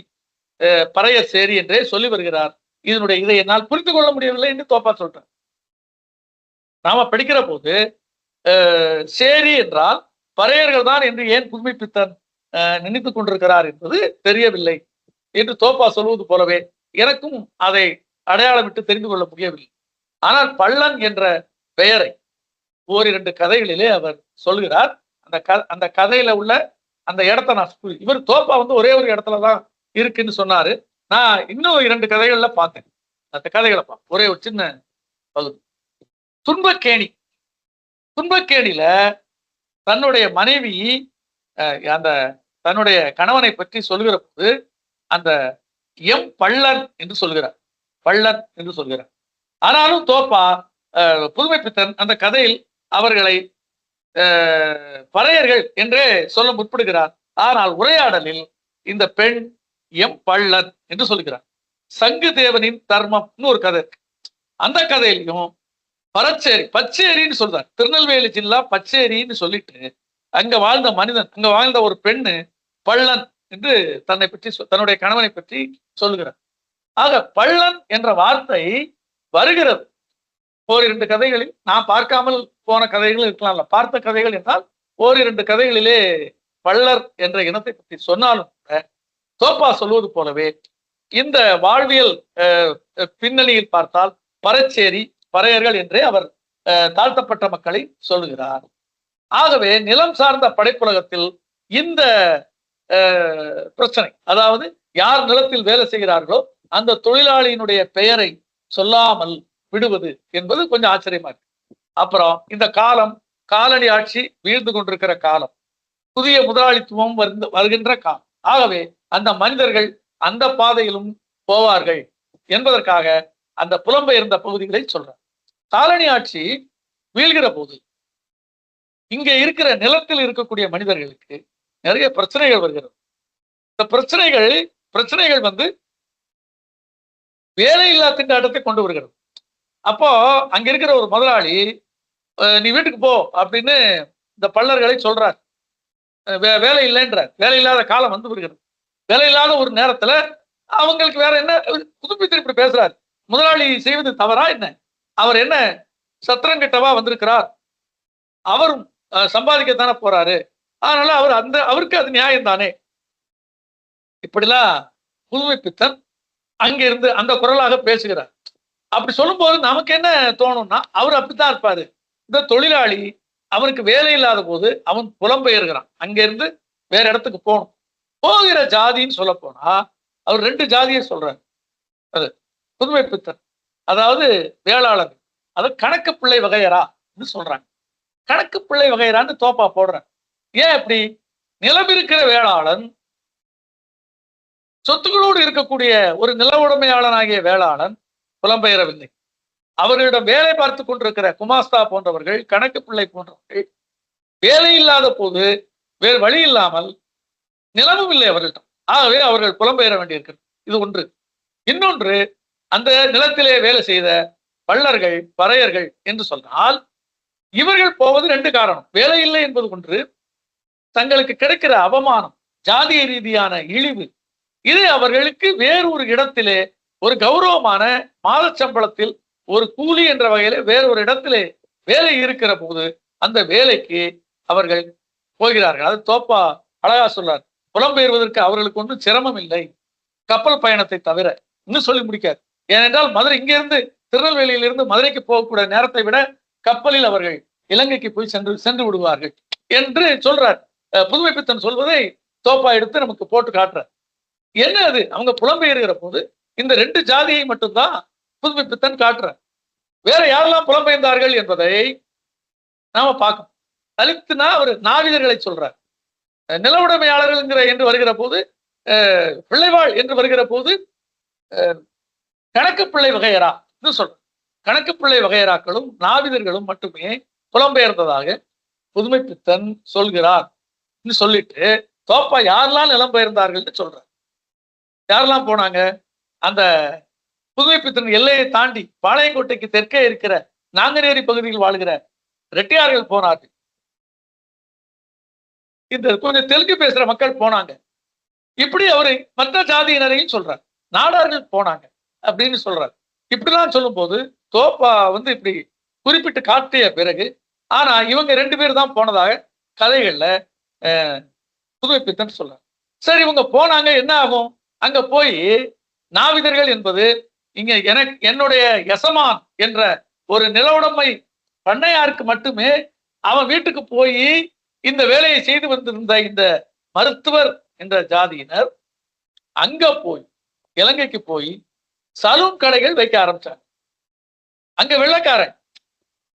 பறைய சேரி என்றே சொல்லி வருகிறார். இதை என்னால் புரிந்து கொள்ள முடியவில்லை என்று தோப்பா சொல்றார். நாம படிக்கிற போது சேரி என்றால் பறையர்கள் தான் என்று ஏன் புதுமைப்பித்தன் நினைத்துக் கொண்டிருக்கிறார் என்பது தெரியவில்லை என்று தோப்பா சொல்வது போலவே எனக்கும் அதை அடையாளமிட்டு தெரிந்து கொள்ள முடியவில்லை. ஆனால் பள்ளன் என்ற பெயரை ஓரிரண்டு கதைகளிலே அவர் சொல்கிறார். அந்த கதையில உள்ள அந்த இடத்த நான் இவர் தோப்பா ஒரே ஒரு இடத்துலதான் இருக்குன்னு சொன்னாரு. நான் இன்னும் 2 கதைகள்ல பார்த்தேன். அந்த கதைகளை ஒரே ஒரு சின்ன பகுதி. துன்பக்கேணியில தன்னுடைய மனைவி தன்னுடைய கணவனை பற்றி சொல்கிற போது அந்த பள்ளன் என்று சொல்கிறார். ஆனாலும் தோப்பா புதுமைப்பித்தன் அந்த கதையில் அவர்களை பறையர்கள் என்றே சொல்ல முற்படுகிறார். ஆனால் உரையாடலில் இந்த பெண் பள்ளன் என்று சொல்கிறார். சங்கு தேவனின் தர்மம்னு ஒரு கதை இருக்கு. அந்த கதையிலையும் பச்சேரின்னு சொல்றார். திருநெல்வேலி ஜில்லா பச்சேரின்னு சொல்லிட்டு அங்க வாழ்ந்த ஒரு பெண்ணு பள்ளன் என்று தன்னுடைய கணவனை பற்றி சொல்லுகிறார். ஆக பள்ளன் என்ற வார்த்தை வருகிறது ஓரிரண்டு கதைகளில். நான் பார்க்காமல் போன கதைகள் இருக்கலாம்ல, பார்த்த கதைகள் என்றால் ஓரிரண்டு கதைகளிலே பள்ளர் என்ற இனத்தை பற்றி சொன்னாலும் தோப்பா சொல்வது போலவே இந்த வாழ்வியல் பின்னணியில் பார்த்தால் பறையர்கள் என்றே அவர் தாழ்த்தப்பட்ட மக்களை சொல்லுகிறார். ஆகவே நிலம் சார்ந்த படைப்புலகத்தில் இந்த பிரச்சனை, அதாவது யார் நிலத்தில் வேலை செய்கிறார்களோ அந்த தொழிலாளியினுடைய பெயரை சொல்லாமல் விடுவது என்பது கொஞ்சம் ஆச்சரியமா இருக்கு. அப்புறம் இந்த காலம் காலனி ஆட்சி வீழ்ந்து கொண்டிருக்கிற காலம், புதிய முதலாளித்துவம் வருகின்ற காலம். ஆகவே அந்த மனிதர்கள் அந்த பாதையிலும் போவார்கள் என்பதற்காக அந்த புலம்பெயர்ந்த பகுதிகளை சொல்றார். காலனி ஆட்சி வீழ்கிற போது இங்க இருக்கிற நிலத்தில் இருக்கக்கூடிய மனிதர்களுக்கு நிறைய பிரச்சனைகள் வருகிறது. இந்த பிரச்சனைகள் வந்து வேலையில்லா திண்டாட்டத்தை கொண்டு வருகிறது. அப்போ அங்க இருக்கிற ஒரு முதலாளி நீ வீட்டுக்கு போ அப்படின்னு இந்த பள்ளர்களை சொல்றார். வேலை இல்லைன்றார். வேலை இல்லாத காலம் வந்து வருகிறது. வேலை இல்லாத ஒரு நேரத்துல அவங்களுக்கு வேற என்ன புதுப்பித்து இப்படி பேசுறாரு. முதலாளி செய்வது தவறா என்ன? அவர் என்ன சத்திரங்கிட்டவா வந்திருக்கிறார்? அவரும் சம்பாதிக்கத்தானே போறாரு. அதனால அவருக்கு அது நியாயம் தானே. இப்படிலாம் புதுமைப்பித்தன் அங்கிருந்து அந்த குரலாக பேசுகிறார். அப்படி சொல்லும் போது நமக்கு என்ன தோணும்னா, அவர் அப்படித்தான் இருப்பாரு. இந்த தொழிலாளி அவனுக்கு வேலை இல்லாத போது அவன் புலம்பெயர்கிறான். அங்கிருந்து வேற இடத்துக்கு போகணும். போகிற ஜாதின்னு சொல்ல போனா அவர் 2 ஜாதியை சொல்றாரு. அது புதுமைப்பித்தன், அதாவது வேளாளர், அது கணக்கு பிள்ளை வகையரா சொல்றாங்க. கணக்கு பிள்ளை வகையரான்னு தோப்பா போடுறேன். ஏன் அப்படி? நிலம் இருக்கிற வேளாளன், சொத்துக்களோடு இருக்கக்கூடிய ஒரு நில உடைமையாளனாகிய வேளாளன் புலம்பெயரவில்லை. அவர்களிடம் வேலை பார்த்து கொண்டிருக்கிற குமாஸ்தா போன்றவர்கள், கணக்கு பிள்ளை போன்றவர்கள் வேலை இல்லாத போது வேறு வழி இல்லாமல் நிலமும் இல்லை அவர்களிடம். ஆகவே அவர்கள் புலம்பெயர வேண்டியிருக்கிறது. இது ஒன்று. இன்னொன்று, அந்த நிலத்திலே வேலை செய்த பள்ளர்கள், பறையர்கள் என்று சொன்னால் இவர்கள் போவது 2 காரணம். வேலை இல்லை என்பது ஒன்று, தங்களுக்கு கிடைக்கிற அவமானம், ஜாதிய ரீதியான இழிவு, இது அவர்களுக்கு வேறொரு இடத்திலே ஒரு கௌரவமான மாத சம்பளத்தில் ஒரு கூலி என்ற வகையில வேறொரு இடத்திலே வேலை இருக்கிற போது அந்த வேலைக்கு அவர்கள் போகிறார்கள். அது தோப்பா அழகா சொல்றார். புலம்பெயர்வதற்கு அவர்களுக்கு ஒன்றும் சிரமம் இல்லை, கப்பல் பயணத்தை தவிர. இன்னும் சொல்லி முடிக்காது. ஏனென்றால் மதுரை இங்கிருந்து திருநெல்வேலியிலிருந்து மதுரைக்கு போகக்கூடிய நேரத்தை விட கப்பலில் அவர்கள் இலங்கைக்கு போய் சென்று விடுவார்கள் என்று சொல்றார். புதுமைப்பித்தன் சொல்வதை தோப்பா எடுத்து நமக்கு போட்டு காட்டுறார். என்ன அது? அவங்க புலம்பெயர்கிற போது இந்த 2 ஜாதியை மட்டும்தான் புதுமைப்பித்தன் காட்டுறார். வேற யாரெல்லாம் புலம்பெயர்ந்தார்கள் என்பதை நாம பார்க்கணும். தலித்துனா அவர் நாவிதர்களை சொல்றார். நில உடைமையாளர்கள் என்று வருகிற போது, பிள்ளைவாள் என்று வருகிற போது கணக்கு பிள்ளை வகையரா சொல்ற. கணக்கு பிள்ளை வகையராக்களும் நாவிதர்களும் மட்டுமே புலம்பெயர்ந்ததாக புதுமைப்பித்தன் சொல்கிறார் சொல்லிட்டு தோப்பா யாரெல்லாம் நிலம் பெயர்ந்தார்கள் சொல்றார். யாரெல்லாம் போனாங்க? அந்த புதுமைப்பித்தன் எல்லையை தாண்டி பாளையங்கோட்டைக்கு தெற்கே இருக்கிற நாங்குநேரி பகுதியில் வாழ்கிற ரெட்டியார்கள் போனார்கள். இந்த கொஞ்சம் தெலுங்கு பேசுற மக்கள் போனாங்க. இப்படி அவரு மற்ற ஜாதியினரையும் சொல்றார். நாடார்கள் போனாங்க அப்படின்னு சொல்றார். இப்படிலாம் சொல்லும் போது தோப்பா இப்படி குறிப்பிட்டு காட்டிய பிறகு, ஆனா இவங்க 2 பேர் தான் போனதாக கதைகள்ல புதுமைப்பித்தன் சொல்றார். சரி, இவங்க போனாங்க, என்ன ஆகும்? அங்க போய் நாவிதர்கள் என்பது இங்க என்னுடைய எசமான் என்ற ஒரு நில உடைமை பண்ணையாருக்கு மட்டுமே அவன் வீட்டுக்கு போய் இந்த வேலையை செய்து வந்திருந்த இந்த மருத்துவர் என்ற ஜாதியினர் அங்க போய் இலங்கைக்கு போய் சலூன் கடைகள் வைக்க ஆரம்பிச்சாங்க. அங்க வெள்ளைக்காரன்,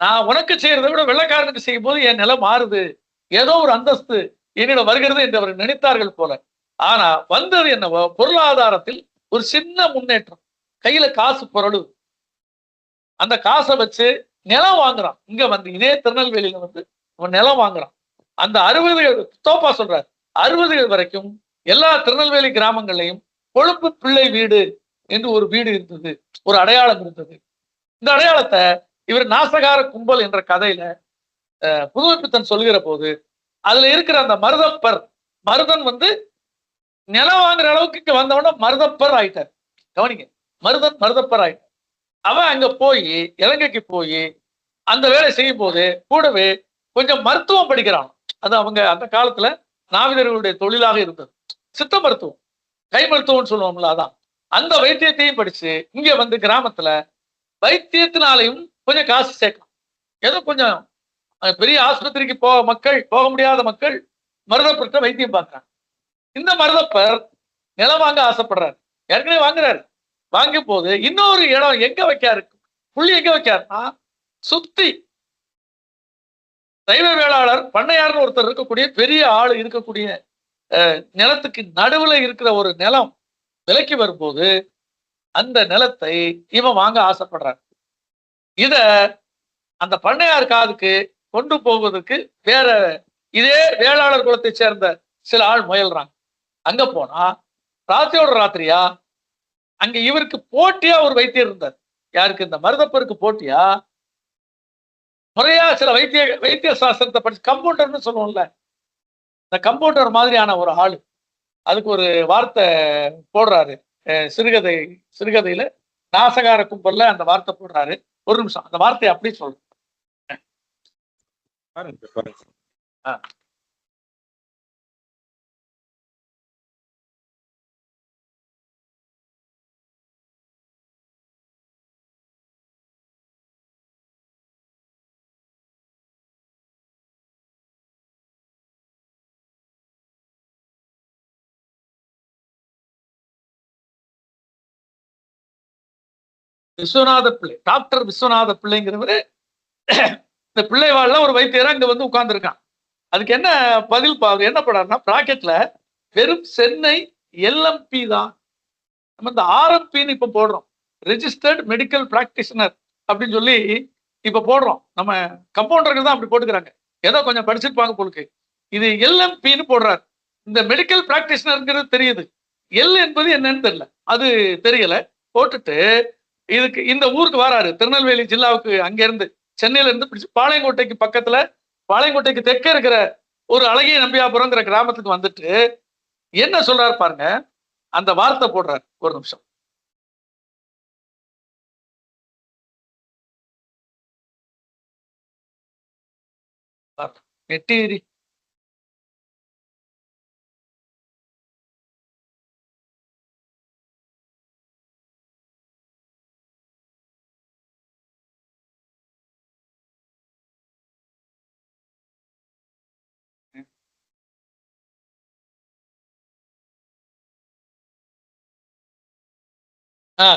நான் உனக்கு செய்யறதை விட வெள்ளைக்காரனுக்கு செய்யும் போது என் நிலம் மாறுது, ஏதோ ஒரு அந்தஸ்து என்னிடம் வருகிறது என்று அவர் நினைத்தார்கள் போல. ஆனா வந்தது என்னவோ, பொருளாதாரத்தில் ஒரு சின்ன முன்னேற்றம். கையில காசு பொருள், அந்த காசை வச்சு நிலம் வாங்குறான். இங்க இதே திருநெல்வேலியில நிலம் வாங்குறான். அந்த 60 தோப்பா சொல்றாரு, 60 வரைக்கும் எல்லா திருநெல்வேலி கிராமங்கள்லையும் கொழுப்பு பிள்ளை வீடு என்று ஒரு வீடு இருந்தது, ஒரு அடையாளம் இருந்தது. இந்த அடையாளத்தை இவர் நாசகார கும்பல் என்ற கதையில புதுமைப்பித்தன் சொல்கிற போது அதுல இருக்கிற அந்த மருதன் நிலம் வாங்குற அளவுக்கு இங்க வந்தவன மருதப்பர் ஆயிட்டார். கவனிங்க, மருதப்பர் ஆயிட்டார். அவன் அங்க போய் இலங்கைக்கு போய் அந்த வேலை செய்யும் போது கூடவே கொஞ்சம் மருத்துவம் படிக்கிறான். அது அவங்க அந்த காலத்துல நாவிதர்களுடைய தொழிலாக இருந்தது. சித்த மருத்துவம், கை மருத்துவம்னு சொல்லுவோம்ல, அதான். அந்த வைத்தியத்தையும் படிச்சு இங்க கிராமத்துல வைத்தியத்தினாலையும் கொஞ்சம் காசு சேர்க்கலாம். ஏதோ கொஞ்சம் பெரிய ஆஸ்பத்திரிக்கு போக முடியாத மக்கள் மருதப்பர்கிட்ட வைத்தியம் பார்க்கிறாங்க. இந்த மருதப்பர் நிலம் வாங்க ஆசைப்படுறாரு, ஏற்கனவே வாங்குறாரு. வாங்கும் போது இன்னொரு இடம் எங்க வைக்காரு, புள்ளி எங்க வைக்காருன்னா சுத்தி தெய்வ வேளாளர் பண்ணையார்னு ஒருத்தர் இருக்கக்கூடிய பெரிய ஆளு இருக்கக்கூடிய நிலத்துக்கு நடுவுல இருக்கிற ஒரு நிலம் விலைக்கு வரும்போது அந்த நிலத்தை இவன் வாங்க ஆசைப்படுறான். இத அந்த பண்ணையார் காதுக்கு கொண்டு போவதற்கு வேற இதே வேளாளர் குலத்தை சேர்ந்த சில ஆள் முயல்றாங்க. அங்க போனா ராத்திரியோட ராத்திரியா அங்க இவருக்கு போட்டியா ஒரு வைத்தியர் இருந்தார். யாருக்கு? இந்த மருதப்பருக்கு போட்டியா முறையா சில வைத்திய சாஸ்திரத்தை படிச்சு கம்பவுண்டர்னு சொல்லுவோம்ல, இந்த கம்பவுண்டர் மாதிரியான ஒரு ஆளு அதுக்கு ஒரு வார்த்தை போடுறாரு. சிறுகதையில நாசகார கும்பல்ல அந்த வார்த்தை போடுறாரு. ஒரு நிமிஷம் அந்த வார்த்தையை அப்படி சொல்றேன். விஸ்வநாத பிள்ளை, டாக்டர் விஸ்வநாத பிள்ளைங்கிறவரு இந்த பிள்ளை வாழ்ல ஒரு வைத்தியரா இங்க வந்து உட்கார்ந்து இருக்கான். அதுக்கு என்ன பதில் அவர் என்ன பண்ணாருன்னா, பிராக்கெட்ல வெறும் சென்னை எல்எம்பி தான். நம்ம இந்த ஆர்எம்பின்னு இப்ப போடுறோம், ரெஜிஸ்டர்ட் மெடிக்கல் பிராக்டிஷனர் அப்படின்னு சொல்லி இப்ப போடுறோம். நம்ம கம்பவுண்டர்கள் தான் அப்படி போட்டுக்கிறாங்க, ஏதோ கொஞ்சம் படிச்சிருப்பாங்க போலுக்கு. இது எல்எம்பின்னு போடுறாரு. இந்த மெடிக்கல் பிராக்டிஷனர்ங்கிறது தெரியுது, எல் என்பது என்னன்னு தெரியல, அது தெரியல. போட்டுட்டு இதுக்கு இந்த ஊருக்கு வராரு, திருநெல்வேலி ஜில்லாவுக்கு. அங்க இருந்து சென்னையில இருந்து பிடிச்சு பாளையங்கோட்டைக்கு பக்கத்துல, பாளையங்கோட்டைக்கு தெற்க இருக்கிற ஒரு அழகிய நம்பியாபுரங்கிற கிராமத்துக்கு வந்துட்டு என்ன சொல்றாரு பாருங்க, அந்த வார்த்தை போடுறாரு. ஒரு நிமிஷம். நெட்டேரி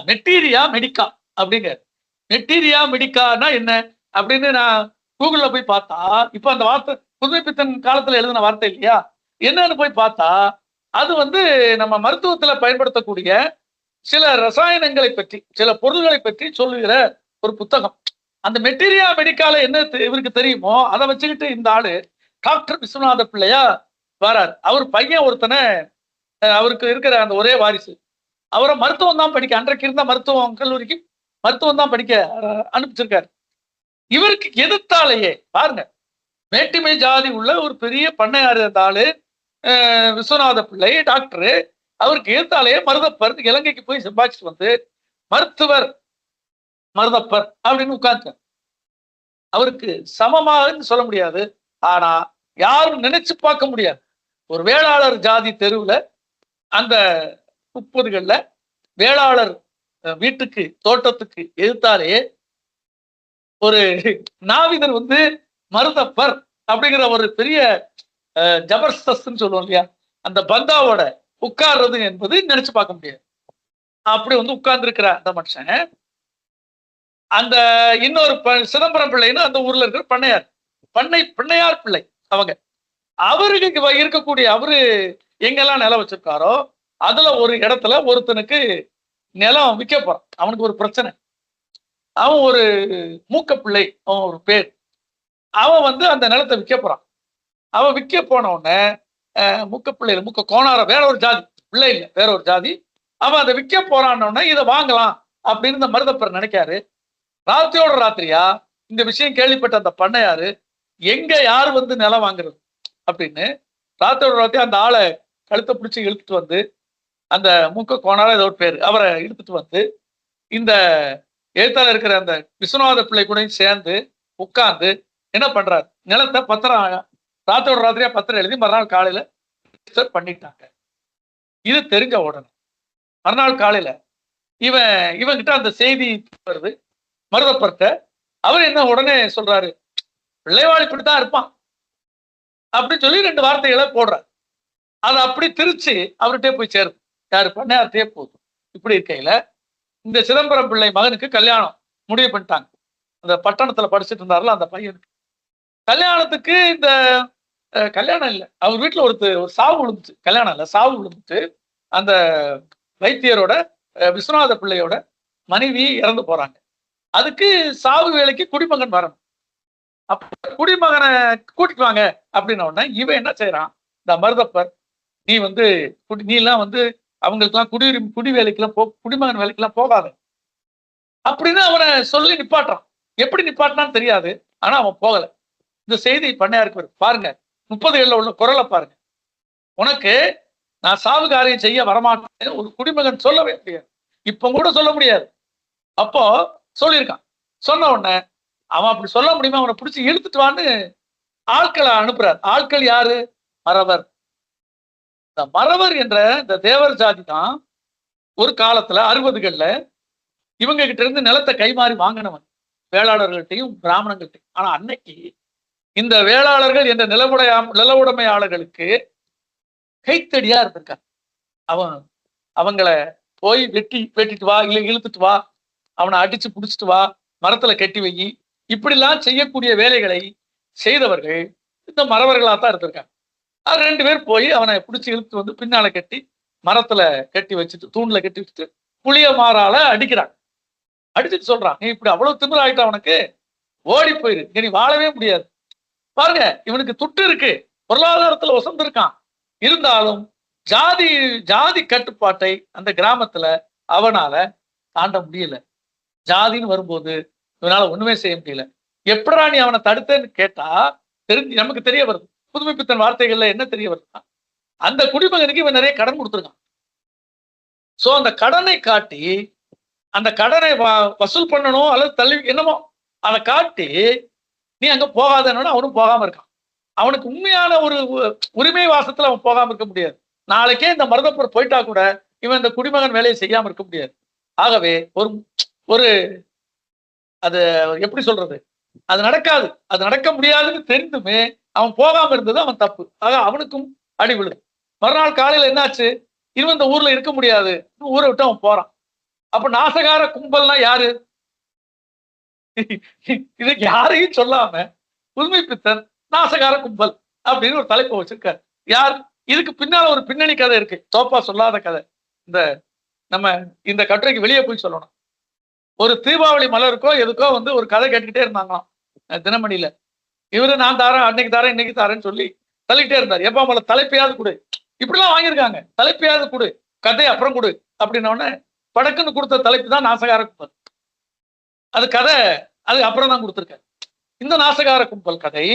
நெட்டீரியா மெடிக்கா அப்படிங்க. நெட்டீரியா மெடிக்கானா என்ன அப்படின்னு நான் கூகுள்ல போய் பார்த்தா, இப்ப அந்த வார்த்தை புதுமைப்பித்தன் காலத்துல எழுதின வார்த்தை இல்லையா, என்னன்னு போய் பார்த்தா அது வந்து நம்ம மருத்துவத்துல பயன்படுத்தக்கூடிய சில ரசாயனங்களை பற்றி, சில பொருள்களை பற்றி சொல்லுகிற ஒரு புத்தகம். அந்த மெட்டீரியா மெடிக்கால என்ன இவருக்கு தெரியுமோ அதை வச்சுக்கிட்டு இந்த ஆளு டாக்டர் விஸ்வநாத பிள்ளையா வராரு. அவர் பையன் ஒருத்தனை, அவருக்கு இருக்கிற அந்த ஒரே வாரிசு, அவரை மருத்துவம் தான் படிக்க, அன்றைக்கு இருந்த மருத்துவம் கல்லூரிக்கு மருத்துவம் தான் படிக்க அனுப்பிச்சிருக்காரு. இவருக்கு எதிர்த்தாலேயே பாருங்க, மேட்டிமை ஜாதி உள்ள ஒரு பெரிய பண்ணையார் அந்த ஆளு விஸ்வநாத பிள்ளை டாக்டரு, அவருக்கு எதிர்த்தாலேயே மருதப்பர் இலங்கைக்கு போய் சம்பாதிச்சுட்டு வந்து மருத்துவர் மருதப்பர் அப்படின்னு உட்கார்ந்து அவருக்கு சமமாக சொல்ல முடியாது. ஆனா யாரும் நினைச்சு பார்க்க முடியாது, ஒரு வேளாளர் ஜாதி தெருவுல அந்த 30கள்ல வேளாளர் வீட்டுக்கு தோட்டத்துக்கு எதிர்த்தாலே ஒரு நாவிதர் வந்து மருதப்பர் அப்படிங்கிற ஒரு பெரிய ஜபர்தஸ்த்னு சொல்லுவோம் இல்லையா, அந்த பந்தாவோட உட்கார்றது என்பது நினைச்சு பார்க்க முடியாது. அப்படி வந்து உட்கார்ந்து இருக்கிற அந்த மனுஷன், அந்த இன்னொரு சிதம்பரம் பிள்ளைன்னு அந்த ஊர்ல இருக்கிற பண்ணையார் பிள்ளை, அவங்க அவருக்கு இருக்கக்கூடிய, அவரு எங்கெல்லாம் நிலம் வச்சிருக்காரோ அதுல ஒரு இடத்துல ஒருத்தனுக்கு நிலம் விற்க போறான். அவனுக்கு ஒரு பிரச்சனை, அவன் ஒரு மூக்க பிள்ளை, அவன் ஒரு பேர், அவன் வந்து அந்த நிலத்தை விற்க போறான். அவன் விற்க போன உடனே மூக்க பிள்ளையில மூக்க கோணார, வேற ஒரு ஜாதி பிள்ளை இல்லை, வேற ஒரு ஜாதி. அவன் அதை விற்க போறான்னு இதை வாங்கலாம் அப்படின்னு இந்த மருதப்பர் நினைக்காரு. ராத்திரியோட ராத்திரியா இந்த விஷயம் கேள்விப்பட்ட அந்த பண்ணையாரு, எங்க யாரு வந்து நிலம் வாங்குறது அப்படின்னு ராத்திரியோட ராத்திரி அந்த ஆளை கழுத்தை பிடிச்சி இழுத்துட்டு வந்து, அந்த மூக்க கோணார ஏதோ ஒரு பேரு, அவரை இழுத்துட்டு வந்து இந்த எழுத்தாளர் இருக்கிற அந்த விஸ்வநாத பிள்ளை கூட சேர்ந்து உட்கார்ந்து என்ன பண்றாரு, நிலத்தை பத்திரம், ராத்திரோட ராத்திரியா பத்திரம் எழுதி மறுநாள் காலையில பண்ணிட்டாங்க. இது தெரிஞ்ச உடனே மறுநாள் காலையில இவங்கிட்ட அந்த செய்தி வருது மருதப்பர்கிட்ட. அவர் என்ன உடனே சொல்றாரு, பிள்ளைவாள் இப்படித்தான் இருப்பான் அப்படின்னு சொல்லி 2 வார்த்தைகளை போடுறார். அதை அப்படி திருச்சி அவர்கிட்டே போய் சேருது. யாரு? பண்ணையார்ட்டே போகுது. இப்படி இருக்கையில இந்த சிதம்பரம் பிள்ளை மகனுக்கு கல்யாணம் முடிவு பண்ணிட்டாங்க. அந்த பட்டணத்துல படிச்சுட்டு இருந்தாருல அந்த பையனுக்கு கல்யாணத்துக்கு இந்த கல்யாணம் இல்லை, அவர் வீட்டுல ஒரு சாவு விழுந்துச்சு. கல்யாணம் இல்லை, சாவு விழுந்துட்டு அந்த வைத்தியரோட விஸ்வநாத பிள்ளையோட மனைவி இறந்து போறாங்க. அதுக்கு சாவு வேலைக்கு குடிமகன் வரணும். அப்ப குடிமகனை கூட்டிட்டு வாங்க அப்படின்ன உடனே இவன் என்ன செய்யறான், இந்த மருதப்பர், நீ நீ எல்லாம் அவங்களுக்கெல்லாம் குடி வேலைக்கெல்லாம் குடிமகன் வேலைக்கெல்லாம் போகாத அப்படின்னு அவனை சொல்லி நிப்பாட்டுறான். எப்படி நிப்பாட்டினான்னு தெரியாது, ஆனா அவன் போகல. இந்த செய்தி பண்ணையாருக்கு பாருங்க, 30 உள்ள குரலை பாருங்க. உனக்கு நான் சாவு காரியம் செய்ய வரமாட்டேன் ஒரு குடிமகன் சொல்லவே முடியாது, இப்ப கூட சொல்ல முடியாது. அப்போ சொல்லியிருக்கான். சொன்ன உடனே அவன் அப்படி சொல்ல முடியுமா, அவனை பிடிச்சி இழுத்துட்டு வான்னு ஆட்களை அனுப்புறார். ஆட்கள் யாரு? மறவர். இந்த மறவர் என்ற இந்த தேவர் ஜாதி தான் ஒரு காலத்துல 60கள்ல இவங்க கிட்ட இருந்து நிலத்தை கைமாறி வாங்கினவன், வேளாளர்கள்ட்டையும் பிராமணங்கள்ட்டையும். ஆனா அன்னைக்கு இந்த வேளாளர்கள் என்ற நிலவுடைமையாளர்களுக்கு கைத்தடியா இருந்திருக்காங்க. அவங்கள போய் வெட்டிட்டு வா, இல்லை இழுத்துட்டு வா, அவனை அடிச்சு புடிச்சிட்டு வா, மரத்துல கட்டி வை, இப்படிலாம் செய்யக்கூடிய வேலைகளை செய்தவர்கள் இந்த மறவர்களாத்தான் இருந்திருக்காங்க. 2 பேர் போய் அவனை பிடிச்சி இழுத்து பின்னால கட்டி மரத்துல கட்டி வச்சுட்டு, தூண்ல கட்டி வச்சுட்டு புளிய மாறால அடிக்கிறாங்க. அடிச்சுட்டு சொல்றான், நீ இப்படி அவ்வளவு திமிர ஆயிட்டா, அவனுக்கு ஓடி போயிரு, நீ வாழவே முடியாது. பாருங்க, இவனுக்கு துட்டு இருக்கு, பொருளாதாரத்துல வசந்து இருக்கான், இருந்தாலும் ஜாதி கட்டுப்பாட்டை அந்த கிராமத்துல அவனால தாண்ட முடியல. ஜாதின்னு வரும்போது இவனால ஒண்ணுமே செய்ய முடியல. எப்படா நீ அவனை தடுத்தேன்னு கேட்டா நமக்கு தெரிய வருது. புதுமைப்பித்தன் வார்த்தைகள்ல என்ன தெரிய வருதுன்னா, அந்த குடிமகனுக்கு இவன் நிறைய கடன் கொடுத்துருக்கான். சோ அந்த கடனை காட்டி, அந்த கடனை வசூல் பண்ணணும் அல்லது தள்ளி என்னமோ அதை காட்டி நீ அங்க போகாதன்னு அவனும் போகாம இருக்கான். அவனுக்கு உண்மையான ஒரு உரிமை வாசத்துல அவன் போகாம இருக்க முடியாது. நாளைக்கே இந்த மருதப்பர் போயிட்டா கூட இவன் இந்த குடிமகன் வேலையை செய்யாம இருக்க முடியாது. ஆகவே ஒரு அது எப்படி சொல்றது, அது நடக்காது, அது நடக்க முடியாதுன்னு தெரிந்துமே அவன் போகாம இருந்தது அவன் தப்பு. ஆக அவனுக்கும் அடி விழுது. மறுநாள் காலையில என்னாச்சு, இவன் இந்த ஊர்ல இருக்க முடியாது, ஊரை விட்டு அவன் போறான். அப்ப நாசகார கும்பல்னா யாரு? இதுக்கு யாரையும் சொல்லாம புதுமைப்பித்தன் நாசகார கும்பல் அப்படின்னு ஒரு தலைப்பை வச்சிருக்காரு. யார்? இதுக்கு பின்னால ஒரு பின்னணி கதை இருக்கு, தோப்பா சொல்லாத கதை. நம்ம இந்த கட்டுரைக்கு வெளியே போய் சொல்லணும். ஒரு தீபாவளி மலருக்கோ எதுக்கோ ஒரு கதை கேட்டுக்கிட்டே இருந்தாங்களாம் தினமணியில. இவரு நான் தாரேன், அன்னைக்கு தாரேன், இன்னைக்கு தாரேன்னு சொல்லி தள்ளிக்கிட்டே இருந்தார். எப்ப மலை தலைப்பையாவது கொடு, இப்படிலாம் வாங்கியிருக்காங்க, தலைப்பையாவது கொடு, கதை அப்புறம் கொடு அப்படின்ன படக்குன்னு கொடுத்த தலைப்பு தான் நாசகார கும்பல். அது கதை அது அப்புறம் தான் கொடுத்துருக்காரு. இந்த நாசகார கும்பல் கதை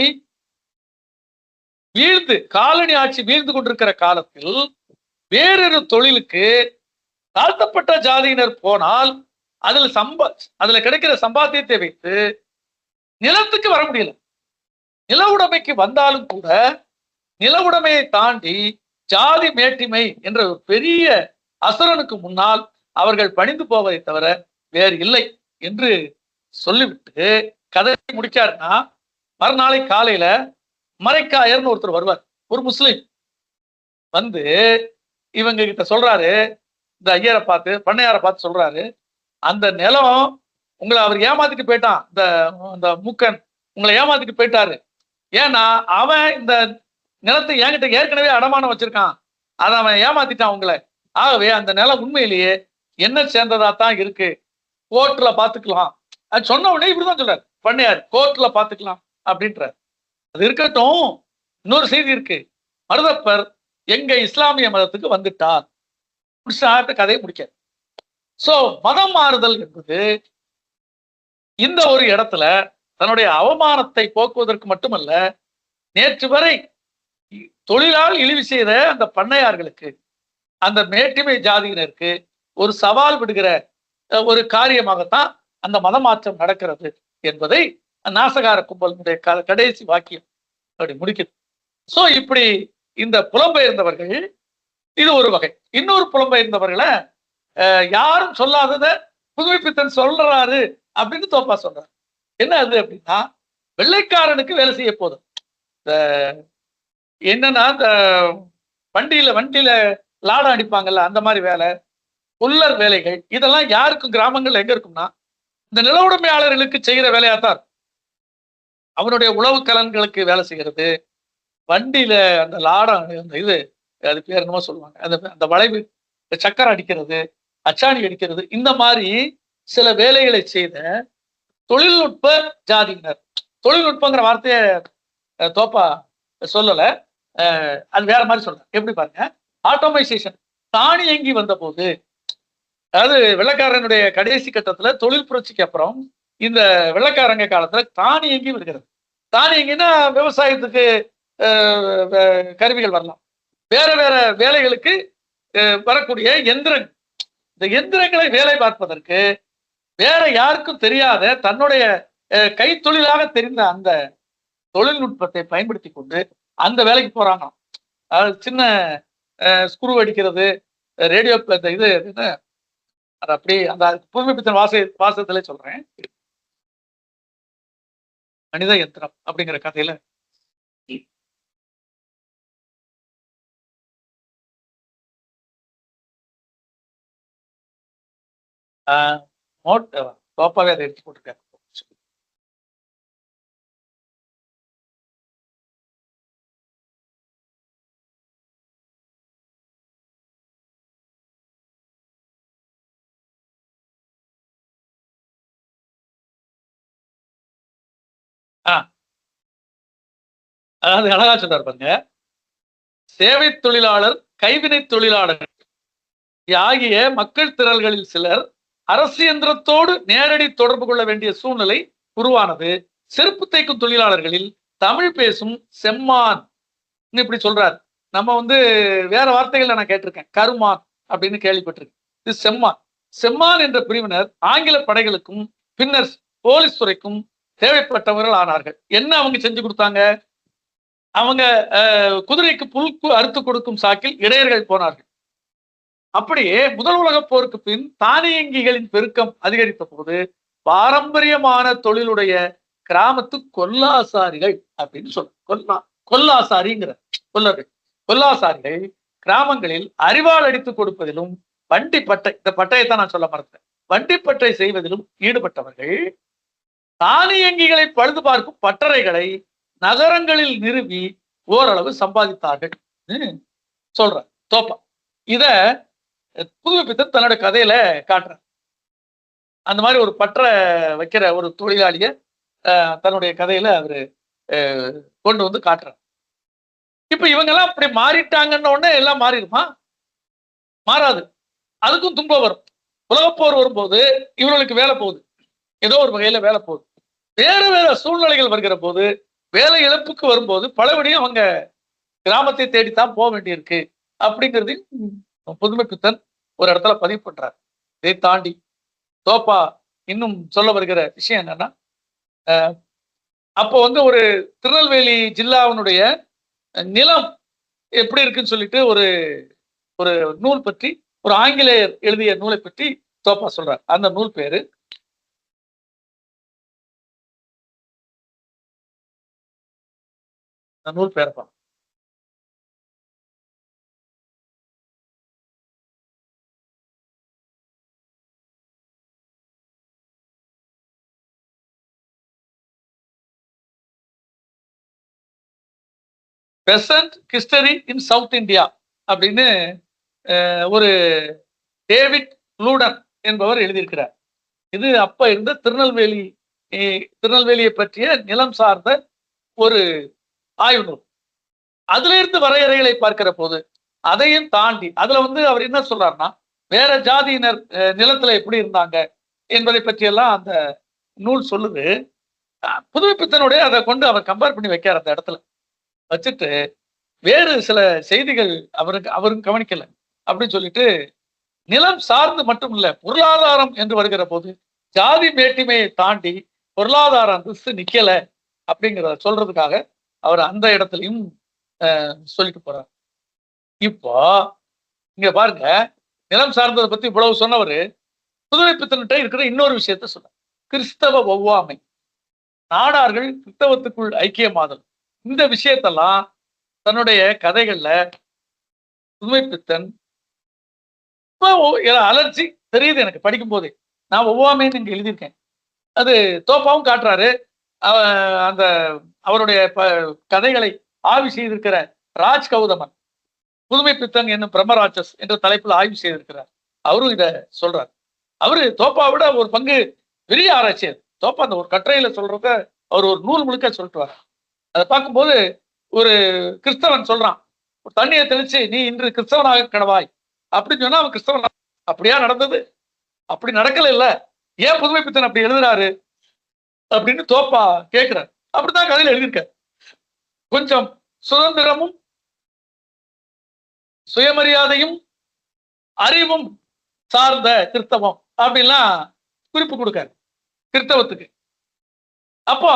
காலனி ஆட்சி வீழ்ந்து கொண்டிருக்கிற காலத்தில் வேறொரு தொழிலுக்கு தாழ்த்தப்பட்ட ஜாதியினர் போனால் அதுல கிடைக்கிற சம்பாத்தியத்தை வைத்து நிலத்துக்கு வர முடியல. நில உடைமைக்கு வந்தாலும் கூட நில உடைமையை தாண்டி ஜாதி மேட்டிமை என்ற ஒரு பெரிய அசுரனுக்கு முன்னால் அவர்கள் பணிந்து போவதை தவிர வேறு இல்லை என்று சொல்லிவிட்டு கதையை முடிச்சாருன்னா, மறுநாளை காலையில மரைக்காயர்னு ஒருத்தர் வருவார், ஒரு முஸ்லிம் இவங்க கிட்ட சொல்றாரு, இந்த ஐயரை பார்த்து, பண்ணையாரை பார்த்து சொல்றாரு, அந்த நிலம் உங்களை அவர் ஏமாத்திட்டு போயிட்டான், இந்த மூக்கன் உங்களை ஏமாத்திட்டு போயிட்டாரு. ஏன்னா அவன் இந்த நிலத்தை என்கிட்ட ஏற்கனவே அடமானம் வச்சிருக்கான், அதை அவன் ஏமாத்திட்டான் உங்களை. ஆகவே அந்த நிலம் உண்மையிலேயே என்ன சேர்ந்ததா தான் இருக்கு, கோர்ட்ல பாத்துக்கலாம். அது சொன்ன உடனே இப்படிதான் சொல்றாரு பண்ணையார், கோர்ட்ல பாத்துக்கலாம் அப்படின்ற. அது இருக்கட்டும், இன்னொரு செய்தி இருக்கு, மருதப்பர் எங்க இஸ்லாமிய மதத்துக்கு வந்துட்டார், கதையை முடிக்க. சோ மதம் மாறுதல் என்பது இந்த ஒரு இடத்துல தன்னுடைய அவமானத்தை போக்குவதற்கு மட்டுமல்ல, நேற்று வரை தொழிலால் இழிவு செய்த அந்த பண்ணையார்களுக்கு, அந்த மேட்டிமை ஜாதியினருக்கு ஒரு சவால் விடுகிற ஒரு காரியமாகத்தான் அந்த மதமாற்றம் நடக்கிறது என்பதை நாசகார கும்பலுடைய கடைசி வாக்கியம் அப்படி முடிக்குது. சோ இப்படி இந்த புலம்பெயர்ந்தவர்கள் இது ஒரு வகை. இன்னொரு புலம்பெயர்ந்தவர்களை யாரும் சொல்லாதத புதுமைப்பித்தன் சொல்றாரு அப்படின்னு தோப்பா சொல்றாரு. என்ன அது அப்படின்னா, வெள்ளைக்காரனுக்கு வேலை செய்ய போதும். என்னன்னா இந்த வண்டியில லாடம் அடிப்பாங்கல்ல, அந்த மாதிரி வேலை, புல்லர் வேலைகள், இதெல்லாம் யாருக்கும் கிராமங்கள்ல எங்க இருக்கும்னா இந்த நில உடைமையாளர்களுக்கு செய்கிற வேலையாத்தான். அவனுடைய உழவு கலன்களுக்கு வேலை செய்கிறது, வண்டியில அந்த லாடம், அந்த இது அது பேர் என்னமோ சொல்லுவாங்க, அந்த அந்த வளைவு சக்கரம் அடிக்கிறது, அச்சாணி அடிக்கிறது, இந்த மாதிரி சில வேலைகளை செய்த தொழில்நுட்ப ஜாதியினர். தொழில்நுட்பங்கிற வார்த்தையை தோப்பா சொல்லல, அது வேற மாதிரி சொல்றேன். எப்படி பாருங்க, ஆட்டோமைசேஷன் தானியங்கி வந்த போது, அதாவது வெள்ளக்காரனுடைய கடைசி கட்டத்துல தொழில் புரட்சிக்கு அப்புறம் இந்த வெள்ளக்காரங்க காலத்துல தானியங்கி வருகிறது. தானியங்கின்னா விவசாயத்துக்கு கருவிகள் வரலாம், வேற வேற வேலைகளுக்கு வரக்கூடிய எந்திரங்கள். இந்த எந்திரங்களை வேலை பார்ப்பதற்கு வேற யாருக்கும் தெரியாத தன்னுடைய கைத்தொழிலாக தெரிந்த அந்த தொழில்நுட்பத்தை பயன்படுத்தி கொண்டு அந்த வேலைக்கு போறாங்க. அதாவது சின்ன ஸ்க்ரூ அடிக்கிறது, ரேடியோ இது அது அப்படி அந்த புதுமைப்பித்தன் வாசகத்திலே சொல்றேன். மனித யந்திரம் அப்படிங்கிற கதையில தோப்பாவே அதை எடுத்து போட்டிருக்காரு. அதாவது அழகா சொல்றாரு பாருங்க, சேவை தொழிலாளர், கைவினை தொழிலாளர் ஆகிய மக்கள் திரள்களில் சிலர் அரசு இயந்திரத்தோடு நேரடி தொடர்பு கொள்ள வேண்டிய சூழ்நிலை உருவானது. செருப்பு தைக்கும் தொழிலாளர்களில் தமிழ் பேசும் செம்மான் இப்படி சொல்றாரு. நம்ம வேற வார்த்தைகள் நான் கேட்டிருக்கேன், கருமான் அப்படின்னு கேள்விப்பட்டிருக்கேன். இது செம்மான். செம்மான் என்ற பிரிவினர் ஆங்கில படைகளுக்கும் பின்னர் போலீஸ் துறைக்கும் தேவைப்பட்டவர்கள் ஆனார்கள். என்ன அவங்க செஞ்சு கொடுத்தாங்க? அவங்க குதிரைக்கு புல் அறுத்து கொடுக்கும் சாக்கில் இடையர்கள் போனார்கள். அப்படியே முதல் உலக போருக்கு பின் தானியங்கிகளின் பெருக்கம் அதிகரித்த போது பாரம்பரியமான தொழிலுடைய கிராமத்து கொல்லாசாரிகள் அப்படின்னு சொல்ல, கொல்லாசாரிங்கிற கொல்லாசாரிகள் கிராமங்களில் அரிவாள் அடித்து கொடுப்பதிலும் வண்டிப்பட்டை, இந்த பட்டையைத்தான் நான் சொல்ல மறந்தேன், வண்டிப்பட்டை செய்வதிலும் ஈடுபட்டவர்கள் தானியங்கிகளை பழுது பார்க்கும் பட்டறைகளை நகரங்களில் நிறுவி ஓரளவு சம்பாதித்தார்கள் சொல்ற தோப்பா. இத புதுமைப்பித்தன் தன்னோட கதையில காட்டுற. அந்த மாதிரி ஒரு பற்ற வைக்கிற ஒரு தொழிலாளிய தன்னுடைய கதையில அவரு கொண்டு வந்து காட்டுறார். இப்ப இவங்க எல்லாம் அப்படி மாறிட்டாங்கன்னு உடனே எல்லாம் மாறிடுமா? மாறாது. அதுக்கும் துன்பம் வரும். உலகப்போர் வரும்போது இவர்களுக்கு வேலை போகுது, ஏதோ ஒரு வகையில வேலை போகுது. வேற வேற சூழ்நிலைகள் வருகிற போது, வேலை இழப்புக்கு வரும்போது பலபடியும் அவங்க கிராமத்தை தேடித்தான் போக வேண்டியிருக்கு அப்படிங்கிறதையும் புதுமைப்பித்தன் ஒரு இடத்துல பதிவு பண்றார். இதை தாண்டி தோப்பா இன்னும் சொல்ல வருகிற விஷயம் என்னன்னா, அப்போ ஒரு திருநெல்வேலி ஜில்லாவினுடைய நிலம் எப்படி இருக்குன்னு சொல்லிட்டு ஒரு ஒரு நூல் பற்றி, ஒரு ஆங்கிலேயர் எழுதிய நூலை பற்றி தோப்பா சொல்றார். அந்த நூல் பேரு நூல் பேரப்பா Besant history in South India அப்படின்னு ஒரு டேவிட் லூடன் என்பவர் எழுதியிருக்கிறார். இது அப்ப இருந்த திருநெல்வேலியை பற்றிய நிலம் சார்ந்த ஒரு ஆய்வு நூல். அதுல இருந்து வரையறைகளை பார்க்கிற போது அதையும் தாண்டி அதுல அவர் என்ன சொல்றாருன்னா, வேற ஜாதியினர் நிலத்துல எப்படி இருந்தாங்க என்பதை பற்றியெல்லாம் அந்த நூல் சொல்லுது. புதுமைப்பித்தனுடைய அதை கொண்டு அவர் கம்பேர் பண்ணி வைக்கார். அந்த இடத்துல வச்சுட்டு வேறு சில செய்திகள் அவரும் கவனிக்கல அப்படின்னு சொல்லிட்டு, நிலம் சார்ந்து மட்டும் இல்ல, பொருளாதாரம் என்று வருகிற போது ஜாதி மேட்டிமையை தாண்டி பொருளாதார அந்தஸ்து நிக்கல அப்படிங்கிறத சொல்றதுக்காக அவர் அந்த இடத்துலையும் சொல்லிட்டு போறார். இப்போ இங்க பாருங்க, நிலம் சார்ந்ததை பத்தி இவ்வளவு சொன்னவர் புதுமைப்பித்தன்கிட்ட இருக்கிற இன்னொரு விஷயத்த சொன்னார், கிறிஸ்தவ ஒவ்வாமை. நாடார்கள் கிறிஸ்தவத்துக்குள் ஐக்கியமாதல், இந்த விஷயத்தெல்லாம் தன்னுடைய கதைகள்ல புதுமைப்பித்தன் அலர்ஜி தெரியுது எனக்கு படிக்கும் போதே. நான் ஒவ்வாமைன்னு இங்க எழுதியிருக்கேன். அது தோப்பாவும் காட்டுறாரு. அந்த அவருடைய கதைகளை ஆய்வு செய்திருக்கிற ராஜ் கௌதமன் புதுமைப்பித்தன் என்னும் பிரம்மராட்சஸ் என்ற தலைப்பில் ஆய்வு செய்திருக்கிறார். அவரும் இத சொல்றார். அவரு தோப்பா விட ஒரு பங்கு பெரிய ஆராய்ச்சி. தோப்பா அந்த ஒரு கட்டுரையில சொல்றத அவர் ஒரு நூல் முழுக்க சொல்லிட்டு வர. அதை பார்க்கும்போது ஒரு கிறிஸ்தவன் சொல்றான், ஒரு தண்ணியை தெளிச்சு நீ இன்று கிறிஸ்தவனாக கிடவாய் அப்படின்னு சொன்னா அவன் கிறிஸ்தவன். அப்படியா நடந்தது? அப்படி நடக்கல இல்ல, ஏன் புதுமைப்பித்தன் அப்படி எழுதுறாரு அப்படின்னு தோப்பா கேட்கிறார். அப்படித்தான் கதையில எழுதியிருக்க. கொஞ்சம் சுதந்திரமும் சுயமரியாதையும் அறிவும் சார்ந்த கிறிஸ்தவம் அப்படின்லாம் குறிப்பு கொடுக்காரு கிறிஸ்தவத்துக்கு. அப்போ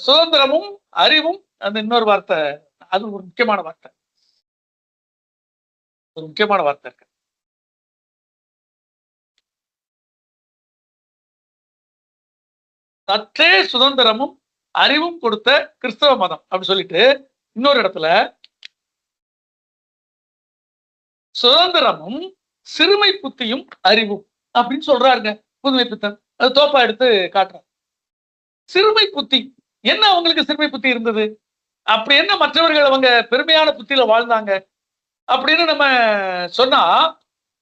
சுதந்திரமும் அறிவும், அந்த இன்னொரு வார்த்தை, அது ஒரு முக்கியமான வார்த்தை, ஒரு முக்கியமான வார்த்தை இருக்கு. சற்றே சுதந்திரமும் அறிவும் கொடுத்த கிறிஸ்தவ மதம் அப்படின்னு சொல்லிட்டு இன்னொரு இடத்துல சுதந்திரமும் சிறுமை புத்தியும் அறிவும் அப்படின்னு சொல்றாருங்க புதுமைப்பித்தன். அது தோப்பா எடுத்து காட்டுறார். சிறுமை புத்தி என்ன, அவங்களுக்கு சிறுமை புத்தி இருந்தது? அப்படி என்ன மற்றவர்கள் அவங்க பெருமையான புத்தியில வாழ்ந்தாங்க அப்படின்னு நம்ம சொன்னா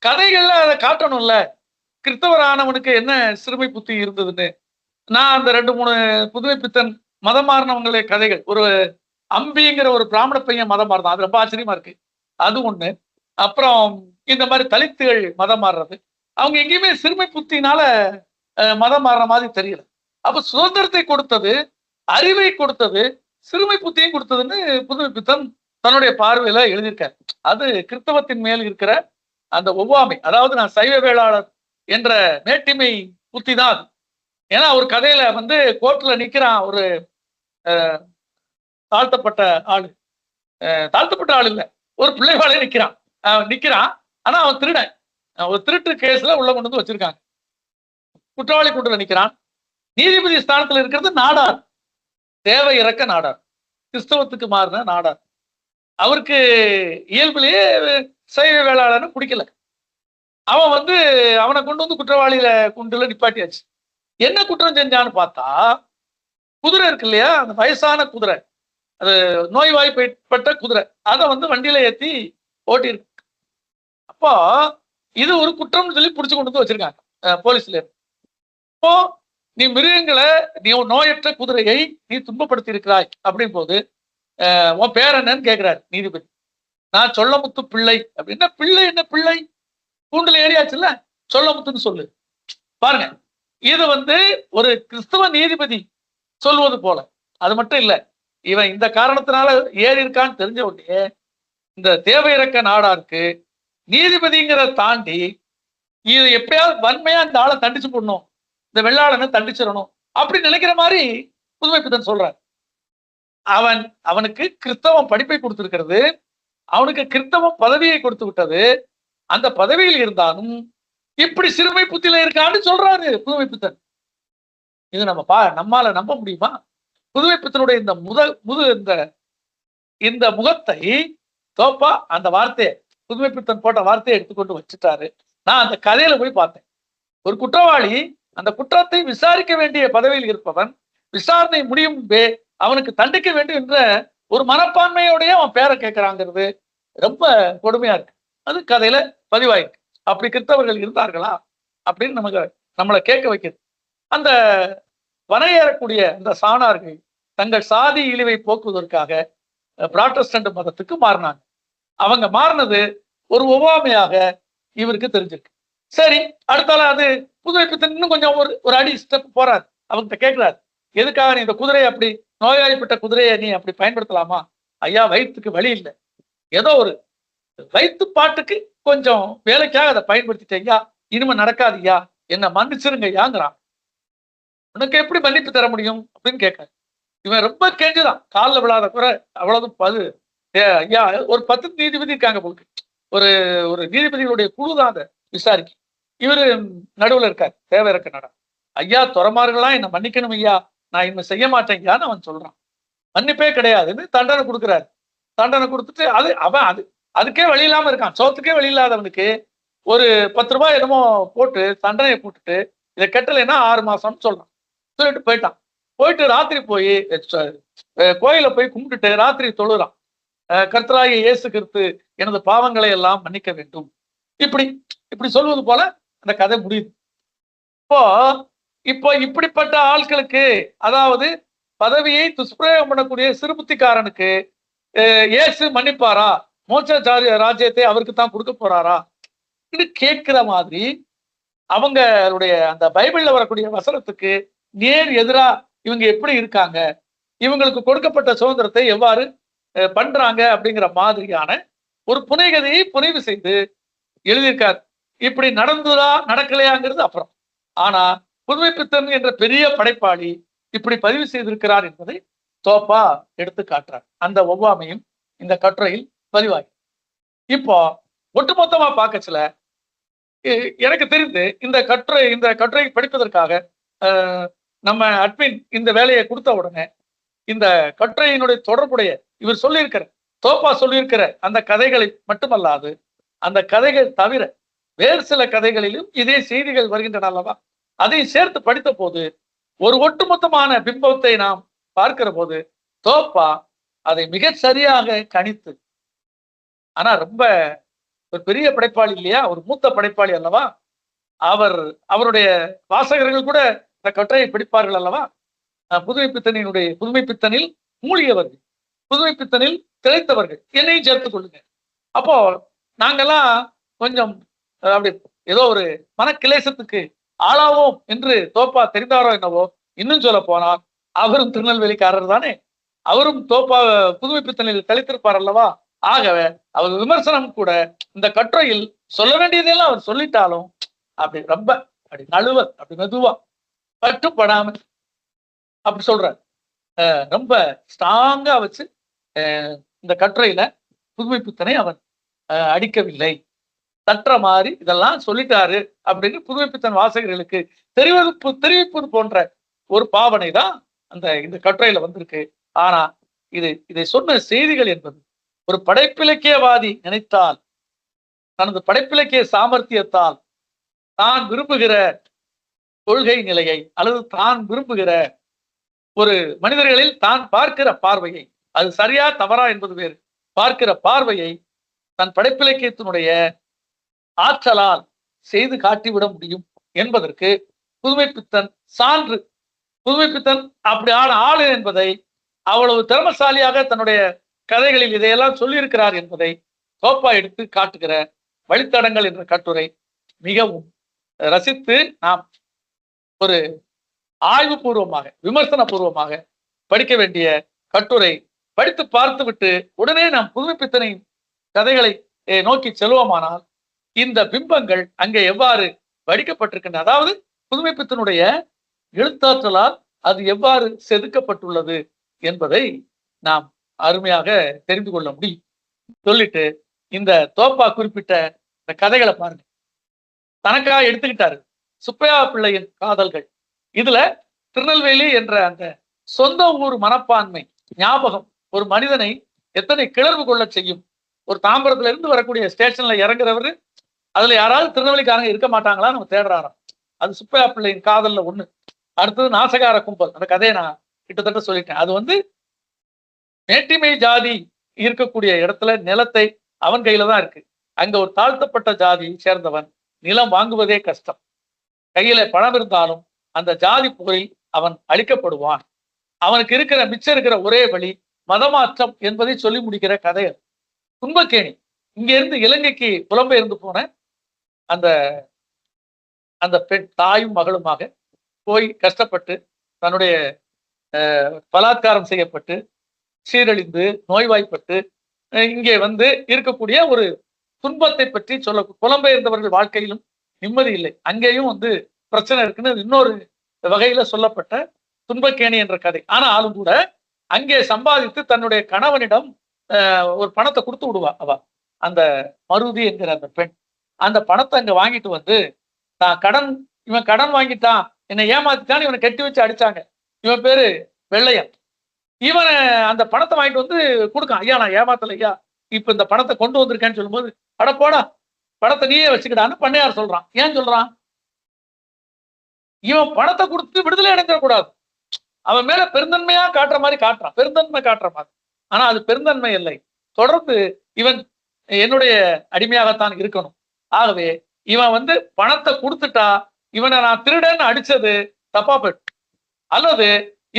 கதைகள்ல அதை காட்டணும்ல. கிறிஸ்தவரானவனுக்கு என்ன சிறுமை புத்தி இருந்ததுன்னு நான் அந்த 2-3 புதுமைப்பித்தன் மதம் மாறினவங்களே கதைகள், ஒரு அம்பிங்கிற ஒரு பிராமண பையன் மதம் மாறினான், அது ரொம்ப ஆச்சரியமா இருக்கு. அது ஒண்ணு. அப்புறம் இந்த மாதிரி தலித்துகள் மதம் மாறுறது, அவங்க எங்கேயுமே சிறுமை புத்தினால மதம் மாறுற மாதிரி தெரியல. அப்ப சுதந்திரத்தை கொடுத்தது, அறிவை கொடுத்தது, சிறுமை புத்தியும் கொடுத்ததுன்னு புதுமைப்பித்தன் தன்னுடைய பார்வையில எழுதியிருக்காரு. அது கிறிஸ்தவத்தின் மேல் இருக்கிற அந்த ஒவ்வாமை, அதாவது நான் சைவ வேளாளர் என்ற மேட்டிமை புத்தி தான் அது. ஏன்னா ஒரு கதையில கோர்ட்ல நிக்கிறான் ஒரு தாழ்த்தப்பட்ட ஆளு, தாழ்த்தப்பட்ட ஆள் இல்ல, ஒரு பிள்ளைவாளே நிக்கிறான். ஆனா அவன் திருடன், ஒரு திருட்டு கேஸ்ல உள்ள கொண்டு வந்து வச்சிருக்காங்க. குற்றவாளி கூட்டுல நிக்கிறான். நீதிபதி ஸ்தானத்துல இருக்கிறது நாடார், தேவை இறக்க நாடார், கிறிஸ்தவத்துக்கு மாறின நாடார். அவருக்கு இயல்பிலேயே சைவ வேளாளர்னு பிடிக்கல. அவன் அவனை கொண்டு வந்து குற்றவாளியில குண்டுல நிப்பாட்டியாச்சு. என்ன குற்றம் செஞ்சான்னு பார்த்தா, குதிரை இருக்கு இல்லையா, அந்த வயசான குதிரை, அது நோய்வாய்ப்பட்ட குதிரை, அதை வண்டியில ஏத்தி ஓட்டியிருக்கு. அப்போ இது ஒரு குற்றம்னு சொல்லி பிடிச்சு கொண்டு வந்து வச்சிருக்காங்க போலீஸ்ல. இப்போ நீ மிருகங்களை, நீ நோயற்ற குதிரையை நீ துன்பப்படுத்தி இருக்கிறாய் அப்படின் போது உன் பேர் என்னன்னு கேட்கிறாரு நீதிபதி. நான் சொல்லமுத்து பிள்ளை அப்படின்னா, பிள்ளை என்ன பிள்ளை, கூண்டுல ஏறியாச்சுல்ல, சொல்லமுத்துன்னு சொல்லு. பாருங்க, இது ஒரு கிறிஸ்தவ நீதிபதி சொல்வது போல. அது மட்டும் இல்ல, இவன் இந்த காரணத்தினால ஏறி இருக்கான்னு தெரிஞ்ச உடனே இந்த தேவை இறக்க நாடாருக்கு நீதிபதிங்கிறத தாண்டி இது எப்பயாவது வன்மையா இந்த ஆளை தண்டிச்சு போடணும், இந்த வெள்ளாளனை தண்டிச்சிடணும் அப்படின்னு நினைக்கிற மாதிரி புதுமைப்பித்தன் சொல்றார். அவனுக்கு கிறிஸ்தவம் படிப்பை கொடுத்திருக்கிறது, அவனுக்கு கிறிஸ்தவம் பதவியை கொடுத்து விட்டது. அந்த பதவியில் இருந்தாலும் இப்படி சிறுமை புத்தியில இருக்கான்னு சொல்றாரு புதுமைப்பித்தன். இது நம்மால நம்ப முடியுமா? புதுமைப்பித்தனுடைய இந்த முகத்தை தோப்பா அந்த வார்த்தையை, புதுமைப்பித்தன் போட்ட வார்த்தையை எடுத்துக்கொண்டு வச்சுட்டாரு. நான் அந்த கதையில போய் பார்த்தேன். ஒரு குற்றவாளி அந்த குற்றத்தை விசாரிக்க வேண்டிய பதவியில் இருப்பவன் விசாரணை முடியும் அவனுக்கு தண்டிக்க வேண்டும் என்ற ஒரு மனப்பான்மையோடய அவன் பேரை கேட்கிறாங்கிறது ரொம்ப கொடுமையா இருக்கு. அது கதையில பதிவாயிருக்கு. அப்படி கிறிஸ்தவர்கள் இருந்தார்களா அப்படின்னு நம்மளை கேட்க வைக்கிறது. அந்த வனையேறக்கூடிய அந்த சாணார்கள் தங்கள் சாதி இழிவை போக்குவதற்காக புராட்டஸ்டன்ட் மதத்துக்கு மாறினாங்க. அவங்க மாறினது ஒரு ஒவ்வாமையாக இவருக்கு தெரிஞ்சிருக்கு. சரி, அடுத்தால அது புதுமைப்பித்தன் இன்னும் கொஞ்சம் ஒரு அடி ஸ்டெப் போறாரு. அவங்க கேட்கிறாரு, எதுக்காக நீ இந்த குதிரையை, அப்படி நோயாளிப்பட்ட குதிரையை நீ அப்படி பயன்படுத்தலாமா? ஐயா, வயிற்றுக்கு வழி இல்லை, ஏதோ ஒரு வயிற்று பாட்டுக்கு கொஞ்சம் வேலைக்காக அதை பயன்படுத்திட்டேங்க, இனிமே நடக்காதுயா, என்ன மன்னிச்சிருங்க ஐயாங்கிறான். உனக்கு எப்படி மன்னிப்பு தர முடியும் அப்படின்னு கேட்க இவன் ரொம்ப கெஞ்சுதான், காலில் விழாத குறை அவ்வளவு. ஐயா, ஒரு 10 நீதிபதி இருக்காங்க போக்கு, ஒரு நீதிபதிகளுடைய குழுதான் அதை விசாரிக்க. இவரு நடுவுல இருக்காரு, தேவை இருக்க நட. ஐயா, துறமார்களா என்ன மன்னிக்கணும் ஐயா, நான் இனிமே செய்ய மாட்டேங்கான்னு அவன் சொல்றான். மன்னிப்பே கிடையாதுன்னு தண்டனை கொடுக்குறாரு. தண்டனை கொடுத்துட்டு அதுக்கே வழி இல்லாம இருக்கான். சோத்துக்கே வழி இல்லாதவனுக்கு ஒரு 10 ரூபாய் என்னமோ போட்டு தண்டனையை போட்டுட்டு இதை கட்டலைன்னா 6 மாசம்னு சொல்றான். சொல்லிட்டு போயிட்டான். போயிட்டு ராத்திரி போய் கோயில போய் கும்பிட்டுட்டு ராத்திரி தொழுறான். கர்த்தராகிய இயேசு கிறிஸ்து எனது பாவங்களை எல்லாம் மன்னிக்க வேண்டும். இப்படி இப்படி சொல்வது போல அந்த கதை முடியுது. இப்போ இப்படிப்பட்ட ஆட்களுக்கு, அதாவது பதவியை துஷ்பிரயோகம் பண்ணக்கூடிய சிறுபுத்திக்காரனுக்கு இயேசு மன்னிப்பாரா? மோட்ச ராஜ்யத்தை அவருக்கு தான் கொடுக்க போறாரா? இது கேட்கிற மாதிரி அவங்களுடைய அந்த பைபிள்ல வரக்கூடிய வசனத்துக்கு நேர் எதிரா இவங்க எப்படி இருக்காங்க, இவங்களுக்கு கொடுக்கப்பட்ட சுதந்திரத்தை எவ்வாறு பண்றாங்க அப்படிங்கிற மாதிரியான ஒரு புனைகதையை புனைவு செய்து எழுதியிருக்கார். இப்படி நடந்துதா நடக்கலையாங்கிறது அப்புறம். ஆனா புதுமைப்பித்தன் என்ற பெரிய படைப்பாளி இப்படி பதிவு செய்திருக்கிறார் என்பதை தோப்பா எடுத்து காட்டுறார். அந்த ஒவ்வாமையும் இந்த கட்டுரையில் பதிவாகி. இப்போ ஒட்டுமொத்தமா பார்க்கச்சுல எனக்கு தெரிந்து இந்த கட்டுரை படிப்பதற்காக நம்ம அட்மின் இந்த வேலையை கொடுத்த உடனே இந்த கட்டுரையினுடைய தொடர்புடைய இவர் சொல்லியிருக்கிற தோப்பா சொல்லியிருக்கிற அந்த கதைகளை மட்டுமல்லாது அந்த கதைகள் தவிர வேறு சில கதைகளிலும் இதே செய்திகள் வருகின்றன அல்லவா, அதை சேர்த்து படித்த போது ஒரு ஒட்டுமொத்தமான பிம்பத்தை நாம் பார்க்கிற போது தோப்பா அதை மிக சரியாக கணித்து, ஆனா ரொம்ப ஒரு பெரிய படைப்பாளி இல்லையா, ஒரு மூத்த படைப்பாளி அல்லவா, அவருடைய வாசகர்கள் கூட இந்த கட்டுரையை படிப்பார்கள் அல்லவா. புதுமைப்பித்தனில் மூழ்கியவர்கள், புதுமைப்பித்தனில் திளைத்தவர்கள், என்னையும் சேர்த்துக் கொள்ளுங்க. அப்போ நாங்கெல்லாம் கொஞ்சம் அப்படி ஏதோ ஒரு மனக்கிலேசத்துக்கு ஆளாவோம் என்று தோப்பா தெரிந்தாரோ என்னவோ. இன்னும் சொல்ல போனால் அவரும் திருநெல்வேலிக்காரர் தானே, அவரும் தோப்பா புதுமைப்பித்தனில் தெளித்திருப்பார் அல்லவா. ஆகவே அவர் விமர்சனம் கூட இந்த கட்டுரையில் சொல்ல வேண்டியதெல்லாம் அவர் சொல்லிட்டாலும் அப்படி ரொம்ப அப்படி நழுவல், அப்படி மெதுவா பட்டுப்படாம அப்படி சொல்றாரு. ரொம்ப ஸ்ட்ராங்கா வச்சு இந்த கட்டுரையில புதுமைப்பித்தனை அவர் அடிக்கவில்லை, தட்டுற மாதிரி இதெல்லாம் சொல்லிட்டாரு அப்படின்னு புதுமைப்பித்தன் வாசகர்களுக்கு தெரிவிப்பது போன்ற ஒரு பாவனை தான் இந்த கட்டுரையில வந்திருக்கு. ஆனா இதை சொன்ன செய்திகள் என்பது ஒரு படைப்பிலக்கியவாதி நினைத்தால் தனது படைப்பிலக்கிய சாமர்த்தியத்தால் தான் விரும்புகிற கொள்கை நிலையை அல்லது தான் விரும்புகிற ஒரு மனிதர்களில் தான் பார்க்கிற பார்வையை, அது சரியா தவறா என்பது வேறு, பார்க்கிற பார்வையை தன் படைப்பிலக்கியத்தினுடைய ஆற்றலால் செய்து காட்டிவிட முடியும் என்பதற்கு புதுமைப்பித்தன் சான்று. புதுமைப்பித்தன் அப்படி ஆளு என்பதை அவ்வளவு திறமசாலியாக தன்னுடைய கதைகளில் இதையெல்லாம் சொல்லியிருக்கிறார் என்பதை தோப்பா எடுத்து காட்டுகிற வழித்தடங்கள் என்ற கட்டுரை மிகவும் ரசித்து நாம் ஒரு ஆய்வு பூர்வமாக விமர்சன பூர்வமாக படிக்க வேண்டிய கட்டுரை. படித்து பார்த்து விட்டு உடனே நாம் புதுமைப்பித்தனின் கதைகளை நோக்கி செல்வோமானால் இந்த பிம்பங்கள் அங்கே எவ்வாறு வடிக்கப்பட்டிருக்கின்றன, அதாவது புதுமைப்பித்தனுடைய எழுத்தாற்றலால் அது எவ்வாறு செதுக்கப்பட்டுள்ளது என்பதை நாம் அருமையாக தெரிந்து கொள்ள முடியும். சொல்லிட்டு இந்த தோப்பா குறிப்பிட்ட இந்த கதைகளை பாருங்க. தனக்காக எடுத்துக்கிட்டாரு சுப்பையா பிள்ளையின் காதல்கள். இதுல திருநெல்வேலி என்ற அந்த சொந்த ஊர் மனப்பான்மை ஞாபகம் ஒரு மனிதனை எத்தனை கிளர்வு கொள்ள செய்யும். ஒரு தாம்பரத்துல இருந்து வரக்கூடிய ஸ்டேஷன்ல இறங்குறவரு அதுல யாராவது திருநெல்வேலிக்காரங்க இருக்க மாட்டாங்களா நம்ம தேடுறாராம். அது சுப்பையா பிள்ளையின் காதல்ல ஒண்ணு. அடுத்தது நாசகார கும்பல், அந்த கதையை நான் கிட்டத்தட்ட சொல்லிட்டேன். அது மேட்டிமை ஜாதி இருக்கக்கூடிய இடத்துல நிலத்தை அவன் கையில தான் இருக்கு. அங்க ஒரு தாழ்த்தப்பட்ட ஜாதியை சேர்ந்தவன் நிலம் வாங்குவதே கஷ்டம். கையில பணம் இருந்தாலும் அந்த ஜாதி போரில் அவன் அழிக்கப்படுவான். அவனுக்கு மிச்சம் இருக்கிற ஒரே வழி மதமாற்றம் என்பதை சொல்லி முடிக்கிற கதை. துன்பக்கேணி இங்க இருந்து இலங்கைக்கு புலம்பெயர்ந்து போன அந்த பெண் தாயும் மகளுமாக போய் கஷ்டப்பட்டு தன்னுடைய பலாத்காரம் செய்யப்பட்டு சீரழிந்து நோய்வாய்ப்பட்டு இங்கே இருக்கக்கூடிய ஒரு துன்பத்தை பற்றி சொல்ல, புலம்பெயர்ந்தவர்கள் வாழ்க்கையிலும் நிம்மதி இல்லை, அங்கேயும் பிரச்சனை இருக்குன்னு இன்னொரு வகையில சொல்லப்பட்ட துன்பக்கேணி என்ற கதை. ஆனாலும் கூட அங்கே சம்பாதித்து தன்னுடைய கணவனிடம் ஒரு பணத்தை கொடுத்து விடுவா. அந்த மருதி என்கிற அந்த பெண் அந்த பணத்தை அங்க வாங்கிட்டு தான் இவன் கடன் வாங்கிட்டான், என்னை ஏமாத்திட்டான், இவனை கட்டி வச்சு அடிச்சாங்க, இவன் பேரு வெள்ளையன். இவன் அந்த பணத்தை வாங்கிட்டு வந்து கொடுக்கான். ஐயா நான் ஏமாத்தல ஐயா, இப்ப இந்த பணத்தை கொண்டு வந்திருக்கேன்னு சொல்லும்போது, அட போடா பணத்தை நீயே வச்சுக்கிடான்னு பண்ணையார் சொல்றான். ஏன் சொல்றான்? இவன் பணத்தை கொடுத்து விடுதலை அடைஞ்சிடக்கூடாது. அவன் மேல பெருந்தன்மையா காட்டுற மாதிரி காட்டுறான், பெருந்தன்மை காட்டுற மாதிரி. ஆனா அது பெருந்தன்மை இல்லை. தொடர்ந்து இவன் என்னுடைய அடிமையாகத்தான் இருக்கணும். ஆகவே இவன் வந்து பணத்தை கொடுத்துட்டா இவனை நான் திருடன்னு அடிச்சது தப்பா போயிடும். அல்லது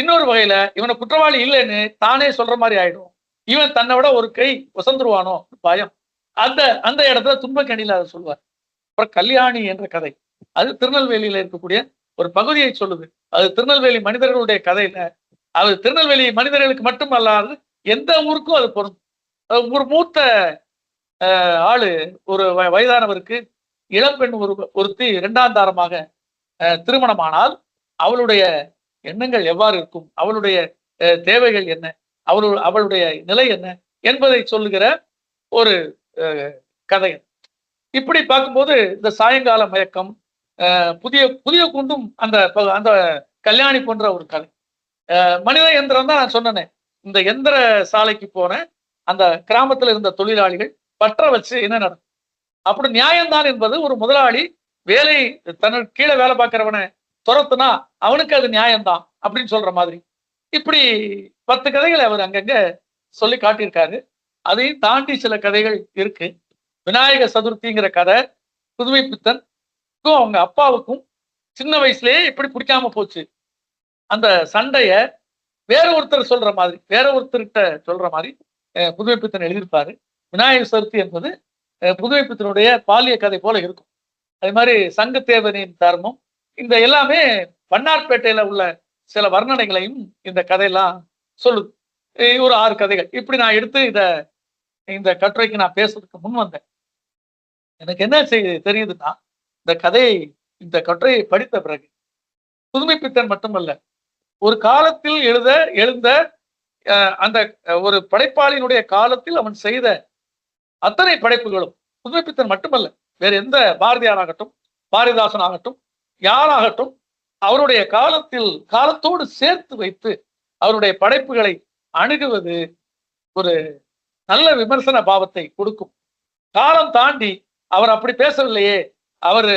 இன்னொரு வகையில இவனை குற்றவாளி இல்லைன்னு தானே சொல்ற மாதிரி ஆயிடும். இவன் தன்னை விட ஒரு கை வசந்துருவானோ பயம். அந்த அந்த இடத்துல துன்பக்கணியில அதை சொல்லுவார். அப்புறம் கல்யாணி என்ற கதை, அது திருநெல்வேலியில இருக்கக்கூடிய ஒரு பகுதியை சொல்லுது. அது திருநெல்வேலி மனிதர்களுடைய கதையில, அது திருநெல்வேலி மனிதர்களுக்கு மட்டும் அல்லாது எந்த ஊருக்கும் அது பொருந்தும். ஒரு மூத்த ஆளு, ஒரு வயதானவருக்கு இளம்பெண் ஒருத்தி இரண்டாம் தாரமாக திருமணமானால் அவளுடைய எண்ணங்கள் எவ்வாறு இருக்கும், அவளுடைய தேவைகள் என்ன, அவளுடைய நிலை என்ன என்பதை சொல்லுகிற ஒரு கதை. இப்படி பார்க்கும்போது இந்த சாயங்கால மயக்கம், புதிய புதிய குண்டும் அந்த அந்த கல்யாணி போன்ற ஒரு கதை. மனித எந்திரம் தான் நான் சொன்னேனே, இந்த எந்திர சாலைக்கு போன அந்த கிராமத்தில் இருந்த தொழிலாளிகள் பற்ற வச்சு என்ன நடக்கும். அப்படி நியாயம்தான் என்பது ஒரு முதலாளி வேலை தன்னுக்கு கீழே வேலை பார்க்கிறவனை துரத்துனா அவனுக்கு அது நியாயம்தான் அப்படின்னு சொல்ற மாதிரி. இப்படி 10 கதைகளை அவர் அங்கங்க சொல்லி காட்டியிருக்காரு. அதையும் தாண்டி சில கதைகள் இருக்கு. விநாயக சதுர்த்திங்கிற கதை புதுமை பித்தனுக்கும் அவங்க அப்பாவுக்கும் சின்ன வயசுலயே எப்படி பிடிக்காம போச்சு. அந்த சண்டைய வேற ஒருத்தர் சொல்ற மாதிரி, வேற ஒருத்தர்கிட்ட சொல்ற மாதிரி புதுமை பித்தன் எழுதியிருப்பாரு. விநாயக சதுர்த்தி என்பது புதுமை பித்தனுடைய பாலிய கதை போல இருக்கும். அதே மாதிரி சங்கத்தேவனின் தர்மம், இந்த எல்லாமே வண்ணார்பேட்டையில உள்ள சில வர்ணனைகளையும் இந்த கதையெல்லாம் சொல்லுது. ஒரு 6 கதைகள் இப்படி நான் எடுத்து இந்த கட்டுரைக்கு நான் பேசுறதுக்கு முன் வந்தேன். எனக்கு என்ன தெரியுதுன்னா, இந்த கதையை, இந்த கட்டுரையை படித்த பிறகு புதுமை பித்தன் மட்டுமல்ல, ஒரு காலத்தில் எழுந்த அந்த ஒரு படைப்பாளியினுடைய காலத்தில் அவன் செய்த அத்தனை படைப்புகளும், புதுமை பித்தன் மட்டுமல்ல, வேற எந்த பாரதியார் ஆகட்டும், பாரதிதாசன் ஆகட்டும், யாராகட்டும், அவருடைய காலத்தோடு சேர்த்து வைத்து அவருடைய படைப்புகளை அணுகுவது ஒரு நல்ல விமர்சன பாவத்தை கொடுக்கும். காலம் தாண்டி அவர் அப்படி பேசவில்லையே, அவர்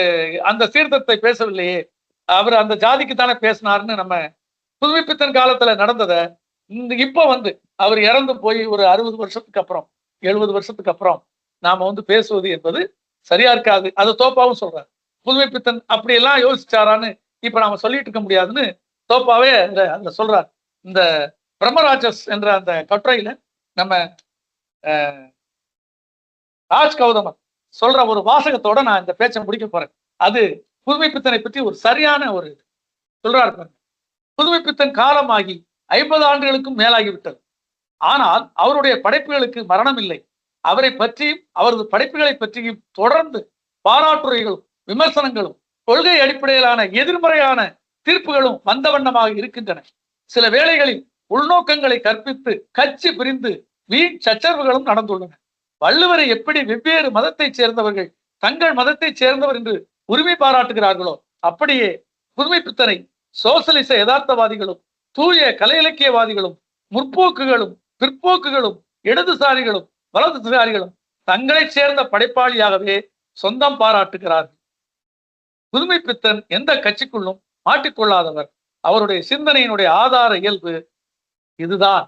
அந்த சீர்திருத்தத்தை பேசவில்லையே, அவர் அந்த ஜாதிக்கு தானே பேசினார்னு நம்ம புதுமை பித்தன் காலத்துல நடந்ததை இப்ப வந்து அவர் இறந்து போய் ஒரு 60 வருஷத்துக்கு அப்புறம், 70 வருஷத்துக்கு அப்புறம் நாம வந்து பேசுவது என்பது சரியா இருக்காது. அது தோப்பாவும் சொல்றாரு. புதுமை பித்தன் அப்படி எல்லாம் யோசிச்சாரான்னு இப்ப நாம சொல்லிட்டு இருக்க முடியாதுன்னு தோப்பாவே அதுல சொல்றாரு. இந்த பிரம்மராஜஸ் என்ற அந்த கட்டுரையில நம்ம ராஜ் கௌதமன் சொல்ற ஒரு வாசகத்தோட நான் இந்த பேச்சை முடிக்க போறேன். அது புதுமை பித்தனை பற்றி ஒரு சரியான ஒரு சொல்றாரு பாருங்க. புதுமை பித்தன் காலமாகி 50 ஆண்டுகளுக்கும் மேலாகிவிட்டது. ஆனால் அவருடைய படைப்புகளுக்கு மரணம் இல்லை. அவரை பற்றியும் அவரது படைப்புகளை பற்றியும் தொடர்ந்து பாராட்டுரைகளும் விமர்சனங்களும் கொள்கை அடிப்படையிலான எதிர்மறையான தீர்ப்புகளும் வந்த வண்ணமாக இருக்கின்றன. சில வேளைகளில் உள்நோக்கங்களை கற்பித்து கட்சி பிரிந்து வீண் சச்சரவுகளும் நடந்துள்ளன. வள்ளுவரை எப்படி வெவ்வேறு மதத்தை சேர்ந்தவர்கள் தங்கள் மதத்தை சேர்ந்தவர் என்று உரிமை பாராட்டுகிறார்களோ, அப்படியே புதுமை பித்தனை சோசலிச யதார்த்தவாதிகளும் தூய கலை இலக்கியவாதிகளும் முற்போக்குகளும் பிற்போக்குகளும் இடதுசாரிகளும் வலதுசாரிகளும் தங்களை சேர்ந்த படைப்பாளியாகவே சொந்தம் பாராட்டுகிறார்கள். புதுமை பித்தன் எந்த கட்சிக்குள்ளும் மாட்டிக்கொள்ளாதவர். அவருடைய சிந்தனையினுடைய ஆதார இயல்பு இதுதான்.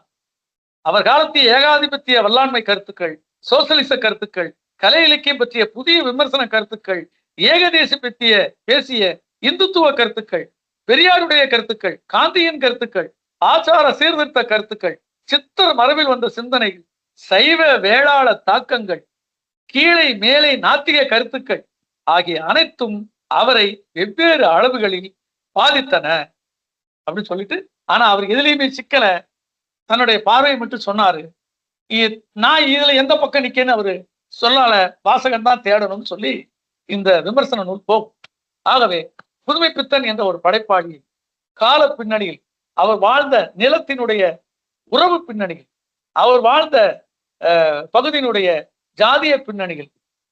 அவர் காலத்திய ஏகாதிபத்திய வல்லாண்மை கருத்துக்கள், சோசலிச கருத்துக்கள், கலை இலக்கியம் பற்றிய புதிய விமர்சன கருத்துக்கள், ஏகதேச பற்றிய பேசிய இந்துத்துவ கருத்துக்கள், பெரியாருடைய கருத்துக்கள், காந்தியின் கருத்துக்கள், ஆச்சார சீர்திருத்த கருத்துக்கள், சித்தர் மரபில் வந்த சிந்தனைகள், சைவ வேளாள தாக்கங்கள், கீழே மேலே நாத்திக கருத்துக்கள் ஆகிய அனைத்தும் அவரை வெவ்வேறு அளவுகளில் பாதித்தன அப்படின்னு சொல்லிட்டு, ஆனா அவர் எதுலையுமே சிக்கல, தன்னுடைய பார்வையை மட்டும் சொன்னாரு. நான் இதுல எந்த பக்கம் நிக்கேன்னு அவரு சொல்லால, வாசகன் தான் தேடணும்னு சொல்லி இந்த விமர்சன நூல் போகும். ஆகவே புதுமை பித்தன் என்ற ஒரு படைப்பாளி கால பின்னணியில், அவர் வாழ்ந்த நிலத்தினுடைய உறவு பின்னணியில், அவர் வாழ்ந்த பகுதியினுடைய ஜாதிய பின்னணியில்,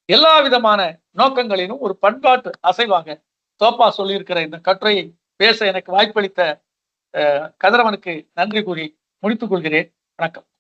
எல்லா விதமான நோக்கங்களிலும் ஒரு பண்பாட்டு அசைவாக தோப்பா சொல்லியிருக்கிற இந்த கட்டுரையை பேச எனக்கு வாய்ப்பளித்த கதிரவனுக்கு நன்றி கூறி முடித்துக் கொள்கிறேன். வணக்கம்.